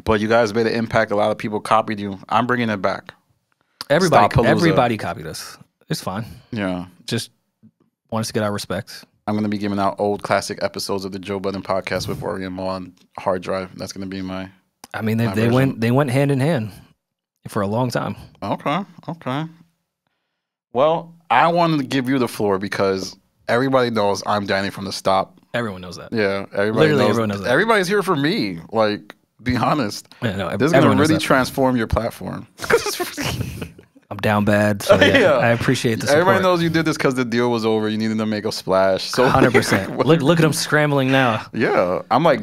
but you guys made an impact. A lot of people copied you. I'm bringing it back. Everybody copied us. It's fine. Yeah. Just want us to get our respects. I'm going to be giving out old classic episodes of the Joe Budden podcast with Rory and Mals on hard drive. That's going to be my. I mean, they went hand in hand for a long time. Okay. Well, I wanted to give you the floor because everybody knows I'm Danny from the stop. Everyone knows that. Yeah, everyone knows that. Everybody's here for me. Like, be honest. Yeah, no, this is going to really transform your platform. I'm down bad. So yeah, I appreciate the support. Everybody knows you did this because the deal was over. You needed to make a splash. So 100%. Look at him scrambling now. Yeah, I'm like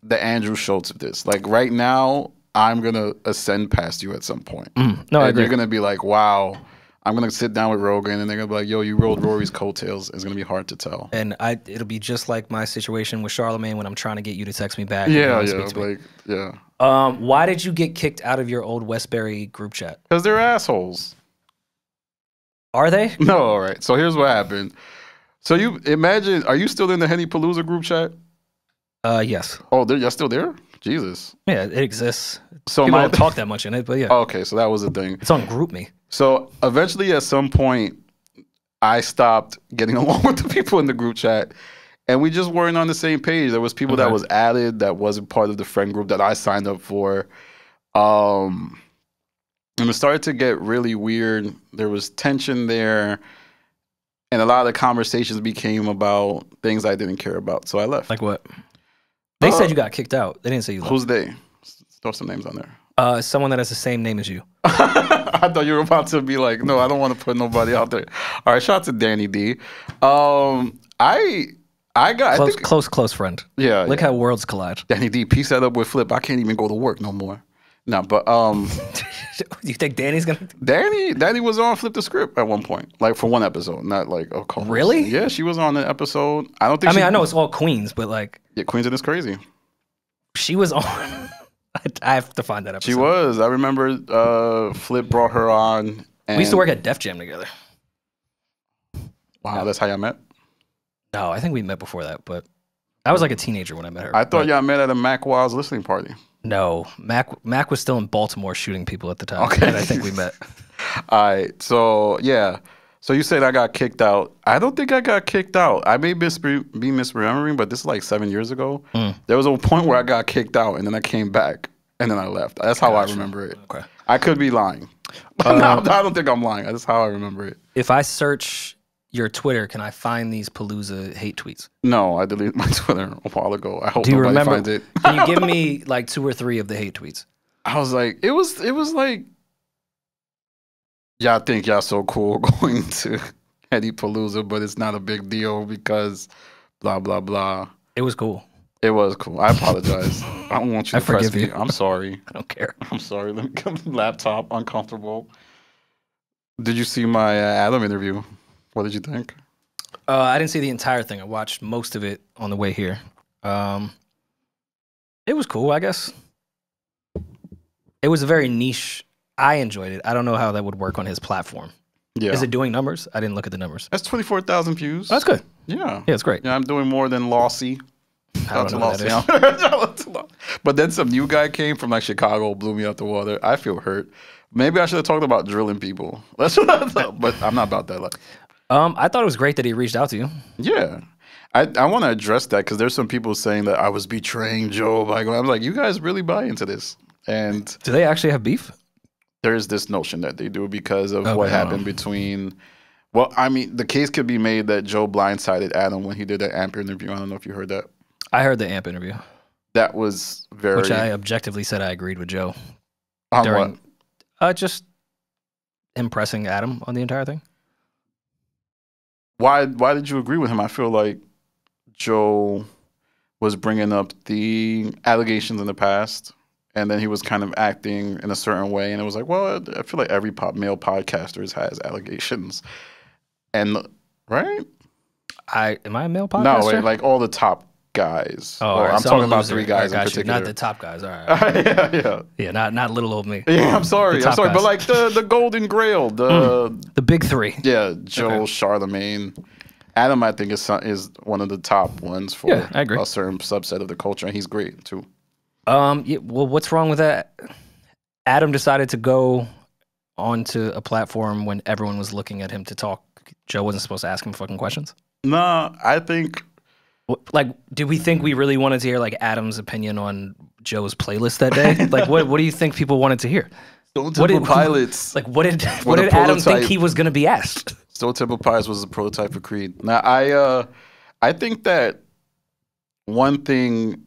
the Andrew Schultz of this. Like right now, I'm gonna ascend past you at some point. No, I agree. You're gonna be like, wow. I'm gonna sit down with Rogan, and they're gonna be like, "Yo, you rode Rory's coattails." It's gonna be hard to tell. And it'll be just like my situation with Charlamagne when I'm trying to get you to text me back. Yeah. Why did you get kicked out of your old Westbury group chat? Because they're assholes. Are they? No, all right. So here's what happened. So you imagine, are you still in the Henny Palooza group chat? Yes. Oh, you're still there? Jesus. Yeah, it exists. So people don't talk that much in it, but yeah. Okay, so that was the thing. It's on GroupMe. So eventually, at some point, I stopped getting along with the people in the group chat, and we just weren't on the same page. There was people that was added that wasn't part of the friend group that I signed up for. And it started to get really weird. There was tension there, and a lot of the conversations became about things I didn't care about. So I left. Like what? They said you got kicked out. They didn't say you left. Who's they? Throw some names on there. Someone that has the same name as you. I thought you were about to be like, no, I don't want to put nobody out there. All right, shout out to Danny D. I got close friend. Yeah. Look how worlds collide. Danny D, piece that up with Flip. I can't even go to work no more. No, but you think Danny's gonna? Danny was on Flip the Script at one point, like for one episode, not like a couple. Really? Yeah, she was on an episode. I don't think. I know it's all Queens, but like. Yeah, Queens is crazy. She was on. I have to find that episode. She was. I remember Flip brought her on. And we used to work at Def Jam together. Wow, that's how y'all met? No, I think we met before that, but I was like a teenager when I met her. I thought y'all met at a Mac Wilds listening party. No, Mac was still in Baltimore shooting people at the time. Okay. And I think we met. All right. So, yeah. So you said I got kicked out. I don't think I got kicked out. I may be misremembering, but this is like 7 years ago. There was a point where I got kicked out, and then I came back, and then I left. That's how I remember it. Okay. I could be lying. No, I don't think I'm lying. That's how I remember it. If I search your Twitter, can I find these Palooza hate tweets? No, I deleted my Twitter a while ago. I hope nobody finds it. Can you give me like 2 or 3 of the hate tweets? I was like, it was like, y'all think y'all so cool going to Henny Palooza, but it's not a big deal because blah, blah, blah. It was cool. It was cool. I apologize. I don't want you to press me. I'm sorry. I don't care. I'm sorry. Let me come to the laptop. Uncomfortable. Did you see my Adam interview? What did you think? I didn't see the entire thing. I watched most of it on the way here. It was cool, I guess. It was a very niche. I enjoyed it. I don't know how that would work on his platform. Yeah. Is it doing numbers? I didn't look at the numbers. That's 24,000 views. Oh, that's good. Yeah. Yeah, it's great. Yeah, I'm doing more than Lossy. I don't know who that is. But then some new guy came from like Chicago, blew me out the water. I feel hurt. Maybe I should have talked about drilling people. That's what I thought, but I'm not about that. Like, I thought it was great that he reached out to you. Yeah. I want to address that because there's some people saying that I was betraying Joe. I'm like, you guys really buy into this. And do they actually have beef? There's this notion that they do because of what happened between... Well, I mean, the case could be made that Joe blindsided Adam when he did that AMP interview. I don't know if you heard that. I heard the AMP interview. That was very... Which I objectively said I agreed with Joe. On what? Just impressing Adam on the entire thing. Why did you agree with him? I feel like Joe was bringing up the allegations in the past, and then he was kind of acting in a certain way, and it was like, well, I feel like every male podcaster has allegations, and right? Am I a male podcaster? No, wait, like all the top guys. Oh, Well, right, I'm so talking a about loser. 3 guys I in got you. particular. Not the top guys. All right. Yeah. Yeah, not little old me. Yeah, I'm sorry. The top But guys. like the Golden Grail, The big 3. yeah, Joe, Okay. Charlamagne. Adam, I think, is one of the top ones for Yeah, I agree. a certain subset of the culture, and he's great too. Yeah, well, what's wrong with that? Adam decided to go onto a platform when everyone was looking at him to talk. Joe wasn't supposed to ask him fucking questions. Nah, I think Like, did we think we really wanted to hear like Adam's opinion on Joe's playlist that day? Like, what do you think people wanted to hear? Stone Temple Pilots. Like, what did a Adam think prototype. he was going to be asked? Stone Temple Pilots was a prototype for Creed. Now, I think that one thing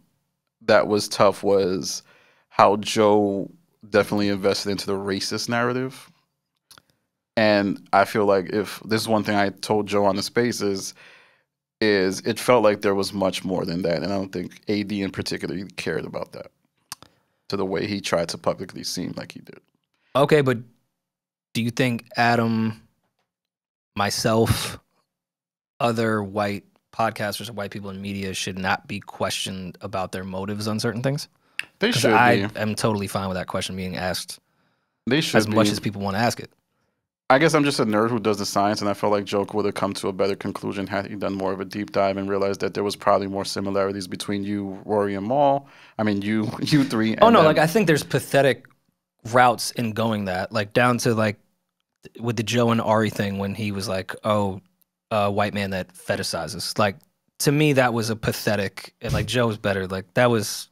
that was tough was how Joe definitely invested into the racist narrative. And I feel like if this is one thing I told Joe on the space is it felt like there was much more than that. And I don't think AD in particular cared about that to the way he tried to publicly seem like he did. Okay, but do you think Adam, myself, other white podcasters or white people in media should not be questioned about their motives on certain things? They should be. I am totally fine with that question being asked They should as be. much as people want to ask it. I guess I'm just a nerd who does the science, and I felt like Joe would have come to a better conclusion had he done more of a deep dive and realized that there was probably more similarities between you, Rory, and Mal. I mean, you 3. Oh, no, like, I think there's pathetic routes in going that, like, down to, like, with the Joe and Ari thing when he was like, oh, a white man that fetishizes. Like, to me, that was a pathetic, and, like, Joe's better. Like, that was,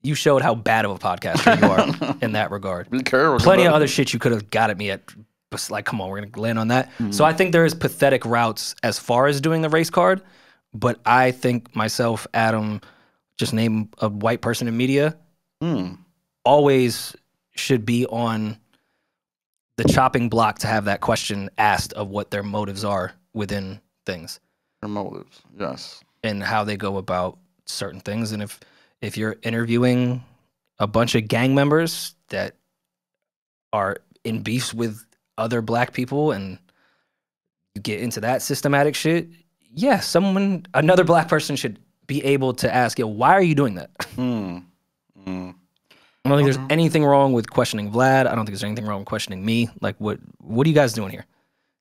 you showed how bad of a podcaster you are in that regard. Be careful. Plenty of other shit you could have got at me at, but, like, come on, we're going to land on that. So I think there is pathetic routes as far as doing the race card, but I think myself, Adam, just name a white person in media, always should be on the chopping block to have that question asked of what their motives are within things. Their motives, yes. And how they go about certain things. And if you're interviewing a bunch of gang members that are in beefs with other black people and you get into that systematic shit, yeah, another black person should be able to ask, yo, why are you doing that? I don't think there's anything wrong with questioning Vlad. I don't think there's anything wrong with questioning me. Like, what are you guys doing here?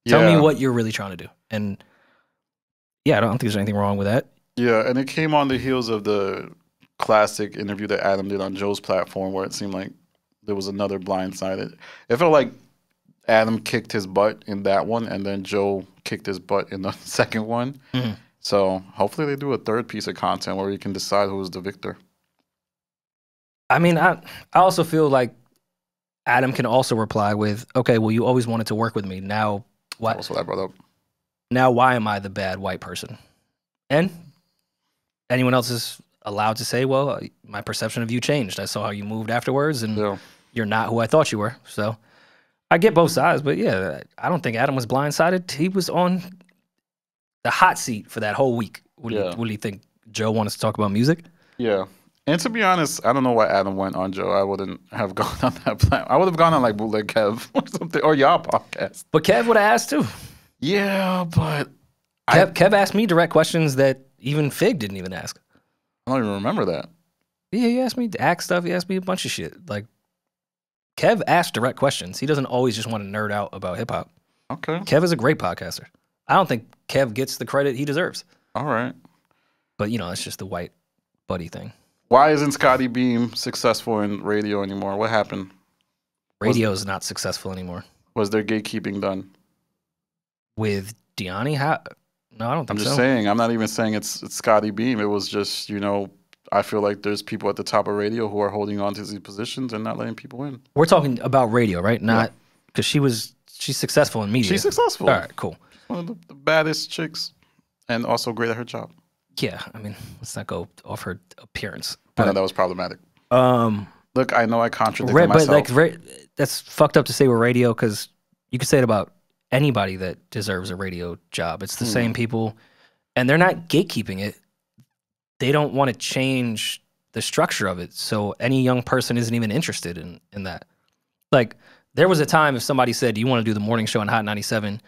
Tell me what you're really trying to do. And yeah, I don't think there's anything wrong with that. Yeah, and it came on the heels of the classic interview that Adam did on Joe's platform where it seemed like there was another blindsided. It felt like Adam kicked his butt in that one, and then Joe kicked his butt in the second one. So hopefully they do a third piece of content where you can decide who's the victor. I mean, I also feel like Adam can also reply with, okay, well, you always wanted to work with me. Now, what? That's what I brought up. Now, why am I the bad white person? And anyone else is allowed to say, well, my perception of you changed. I saw how you moved afterwards, and you're not who I thought you were. So I get both sides, but yeah, I don't think Adam was blindsided. He was on the hot seat for that whole week. What do you think? Joe wanted to talk about music? Yeah. And to be honest, I don't know why Adam went on Joe. I wouldn't have gone on that plan. I would have gone on like Bootleg Kev or something, or y'all podcast. But Kev would have asked too. Yeah, but Kev asked me direct questions that even Fig didn't even ask. I don't even remember that. Yeah, he asked me to ask stuff. He asked me a bunch of shit. Like, Kev asked direct questions. He doesn't always just want to nerd out about hip hop. Okay. Kev is a great podcaster. I don't think Kev gets the credit he deserves. All right. But, you know, it's just the white buddy thing. Why isn't Scotty Beam successful in radio anymore? What happened? Radio is not successful anymore. Was there gatekeeping done? With Deani? No, I don't think so. I'm just saying. I'm not even saying it's Scotty Beam. It was just, you know, I feel like there's people at the top of radio who are holding on to these positions and not letting people in. We're talking about radio, right? Not because she's successful in media. She's successful. All right, cool. She's one of the baddest chicks and also great at her job. Yeah, I mean, let's not go off her appearance. I know that was problematic. Look, I know I contradicted myself. But like, that's fucked up to say with radio because you could say it about anybody that deserves a radio job. It's the same people, and they're not gatekeeping it. They don't want to change the structure of it, so any young person isn't even interested in that. Like, there was a time if somebody said, "Do you want to do the morning show on Hot 97?"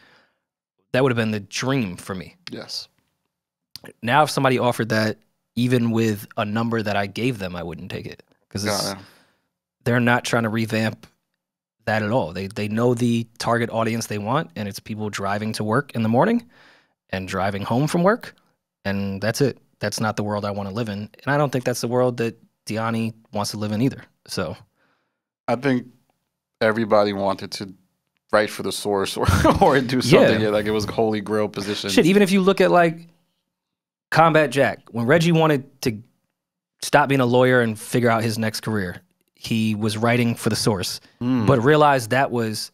That would have been the dream for me. Yes. Now, if somebody offered that, even with a number that I gave them, I wouldn't take it because they're not trying to revamp that at all. They know the target audience they want, and it's people driving to work in the morning and driving home from work, and that's it. That's not the world I want to live in, and I don't think that's the world that Diani wants to live in either. So, I think everybody wanted to write for the source or do something like it was holy grail position. Shit, even if you look at like Combat Jack, when Reggie wanted to stop being a lawyer and figure out his next career, he was writing for the source, but realized that was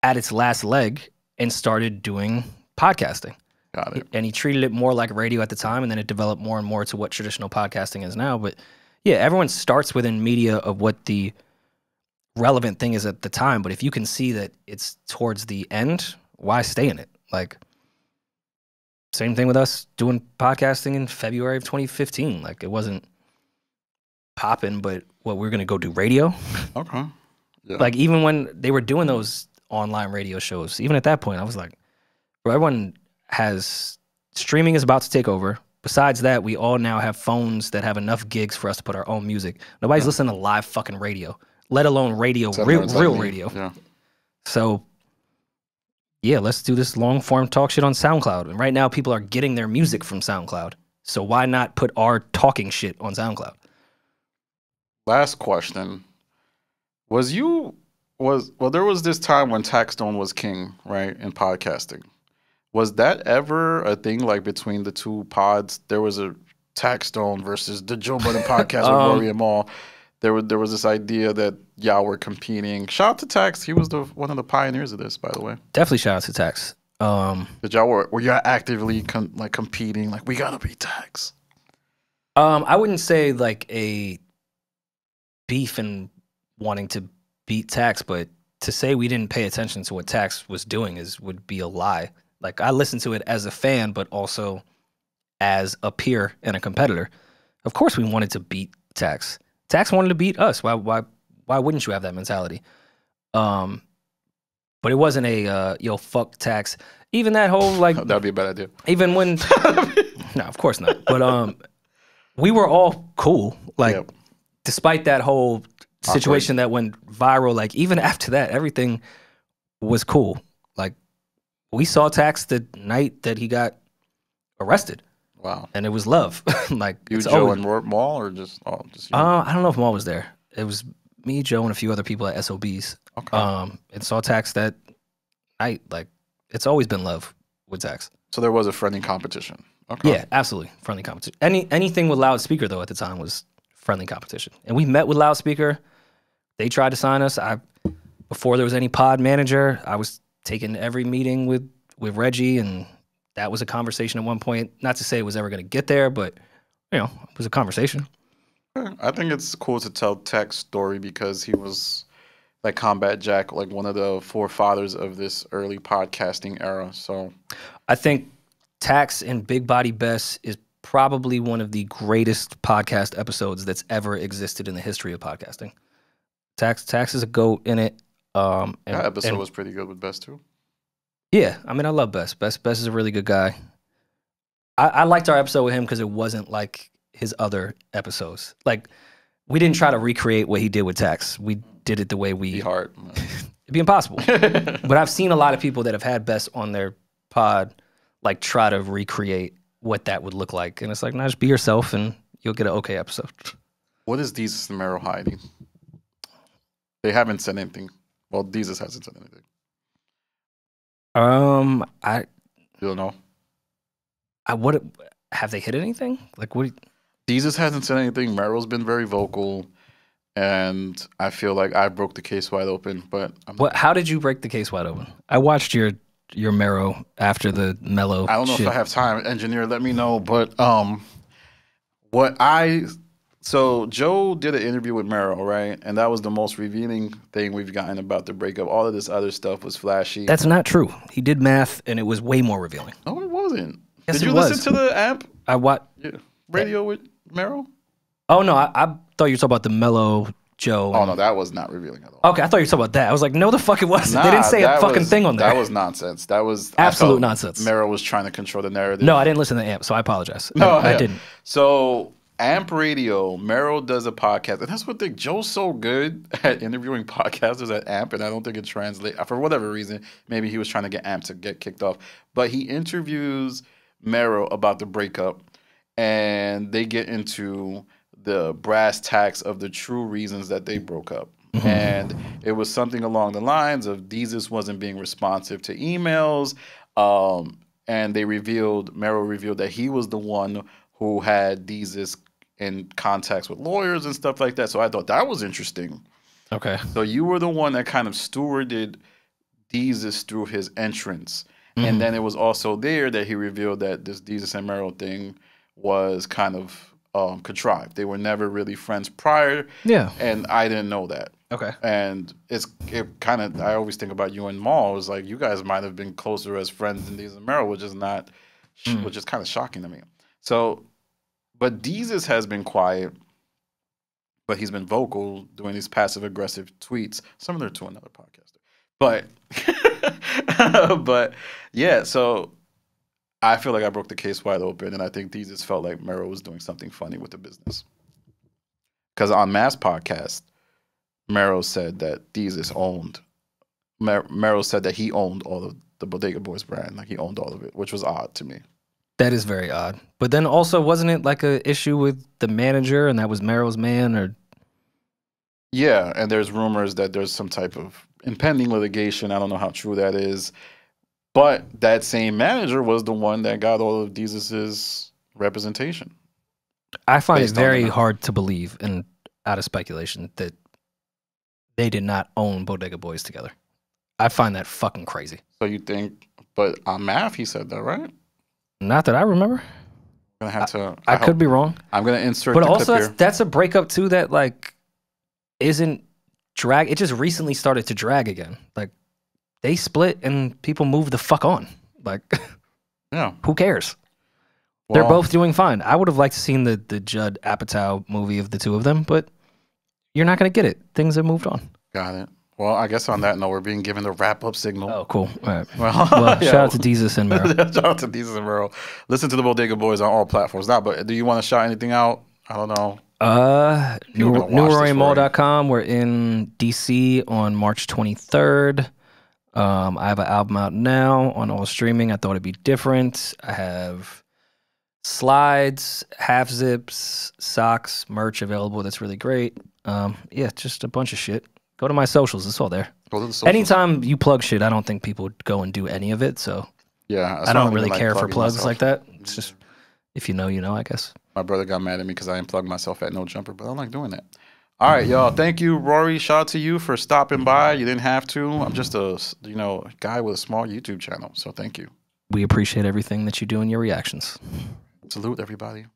at its last leg and started doing podcasting. Got it. And he treated it more like radio at the time, and then it developed more and more to what traditional podcasting is now. But yeah, everyone starts within media of what the relevant thing is at the time. But if you can see that it's towards the end, why stay in it? Like, same thing with us doing podcasting in February of 2015. Like, it wasn't popping, but we're going to go do radio? Okay. Yeah. Like, even when they were doing those online radio shows, even at that point, I was like, bro, everyone has streaming is about to take over. Besides that, we all now have phones that have enough gigs for us to put our own music. Nobody's listening to live fucking radio, let alone radio, real radio. Yeah. So, yeah, let's do this long form talk shit on SoundCloud. And right now, people are getting their music from SoundCloud. So why not put our talking shit on SoundCloud? Last question. There was this time when Taxstone was king, right, in podcasting. Was that ever a thing, like, between the two pods? There was a Taxstone versus the Joe Budden podcast with Rory and Mal. There was this idea that y'all were competing. Shout out to Tax. He was one of the pioneers of this, by the way. Definitely shout out to Tax. Did y'all were y'all actively competing? Like, we gotta beat Tax. I wouldn't say like a beef and wanting to beat Tax, but to say we didn't pay attention to what Tax was doing would be a lie. Like, I listened to it as a fan, but also as a peer and a competitor. Of course, we wanted to beat Tax. Tax wanted to beat us. Why wouldn't you have that mentality? But it wasn't a yo, fuck Tax. Even that whole like that'd be a bad idea. Even when no, of course not. But we were all cool. Like, despite that whole situation that went viral, like, even after that, everything was cool. Like, we saw Tax the night that he got arrested. Wow. And it was love. Like, you, Joe, and Mal, or just you? I don't know if Mal was there. It was me, Joe, and a few other people at SOBs. Okay. And saw Tax that night. Like, it's always been love with Tax. So there was a friendly competition. Okay. Yeah, absolutely. Friendly competition. Anything with Loudspeaker, though, at the time was friendly competition. And we met with Loudspeaker. They tried to sign us. Before there was any pod manager, I was taking every meeting with Reggie, and that was a conversation at one point. Not to say it was ever going to get there, but, you know, it was a conversation. I think it's cool to tell Tax's story because he was, like Combat Jack, like one of the forefathers of this early podcasting era. So I think Tax and Big Body Bess is probably one of the greatest podcast episodes that's ever existed in the history of podcasting. Tax is a GOAT in it. That episode was pretty good with Bess too. Yeah, I mean, I love Bess. Bess is a really good guy. I liked our episode with him because it wasn't like his other episodes. Like, we didn't try to recreate what he did with Tax. We did it the way we... It'd be hard. It'd be impossible. But I've seen a lot of people that have had Bess on their pod, like, try to recreate what that would look like. And it's like, no, just be yourself and you'll get an okay episode. What is Jesus and Mero hiding? They haven't said anything. Well, Jesus hasn't said anything. You don't know. What have they hit anything? Like, what? Jesus hasn't said anything. Mero's been very vocal, and I feel like I broke the case wide open. But how did you break the case wide open? I watched your Mero after the Mellow. I don't know if I have time. Engineer, let me know. But So Joe did an interview with Mero, right? And that was the most revealing thing we've gotten about the breakup. All of this other stuff was flashy. That's not true. He did math, and it was way more revealing. No, it wasn't. Yes, did you listen to the amp? I what? Yeah. Radio with Mero? Oh, no. I thought you were talking about the Mellow Joe. Oh, no, that was not revealing at all. Okay, I thought you were talking about that. I was like, no, the fuck it wasn't. They didn't say a fucking thing on there. That was nonsense. That was absolute nonsense. Mero was trying to control the narrative. No, I didn't listen to AMP, so I apologize. No, I didn't. So AMP Radio, Mero does a podcast, and that's what Joe's so good at interviewing podcasters at AMP, and I don't think it translates for whatever reason. Maybe he was trying to get AMP to get kicked off, but he interviews Mero about the breakup, and they get into the brass tacks of the true reasons that they broke up. And it was something along the lines of Deezus wasn't being responsive to emails, and Mero revealed that he was the one who had Deezus in contacts with lawyers and stuff like that. So I thought that was interesting. Okay. So you were the one that kind of stewarded Deezus through his entrance. And then it was also there that he revealed that this Deezus and Mero thing was kind of contrived. They were never really friends prior. Yeah. And I didn't know that. Okay. And it kind of, I always think about you and Mals, like you guys might have been closer as friends than Deezus and Mero, which is not, which is kind of shocking to me. So, but Deezus has been quiet, but he's been vocal doing these passive aggressive tweets, similar to another podcaster. But, but yeah, so I feel like I broke the case wide open, and I think Deezus felt like Mero was doing something funny with the business. Because on Mass Podcast, Mero said that Deezus owned, Mero said that he owned all of the Bodega Boys brand, like he owned all of it, which was odd to me. That is very odd. But then also, wasn't it like an issue with the manager, and that was Mero's man, or? Yeah, and there's rumors that there's some type of impending litigation. I don't know how true that is. But that same manager was the one that got all of Deezus's representation. I find it very hard to believe, and out of speculation, that they did not own Bodega Boys together. I find that fucking crazy. So you think, but on Math, he said that, right? Not that I remember. I'm gonna have to. I could be wrong. I'm gonna insert. But the also, clip here. that's a breakup too that like isn't drag. It just recently started to drag again. Like they split and people moved the fuck on. Like, yeah, who cares? Well, they're both doing fine. I would have liked to seen the Judd Apatow movie of the two of them, but you're not gonna get it. Things have moved on. Got it. Well, I guess on that note, we're being given the wrap-up signal. Oh, cool. All right. Well, yeah. Shout out to Deezus and Mero. Shout out to Deezus and Mero. Listen to the Bodega Boys on all platforms now, but do you want to shout anything out? I don't know. NewRoryMal.com. We're in DC on March 23rd. I have an album out now on all streaming. I thought it'd be different. I have slides, half zips, socks, merch available. That's really great. Yeah, just a bunch of shit. Go to my socials. It's all there. Go to the socials. Anytime you plug shit, I don't think people go and do any of it. So yeah, I don't really care for plugs like that. It's just, if you know, you know, I guess. My brother got mad at me because I unplugged myself at No Jumper, but I don't like doing that. All right, y'all. Thank you, Rory. Shout out to you for stopping by. You didn't have to. I'm just a guy with a small YouTube channel, so thank you. We appreciate everything that you do and your reactions. Salute, everybody.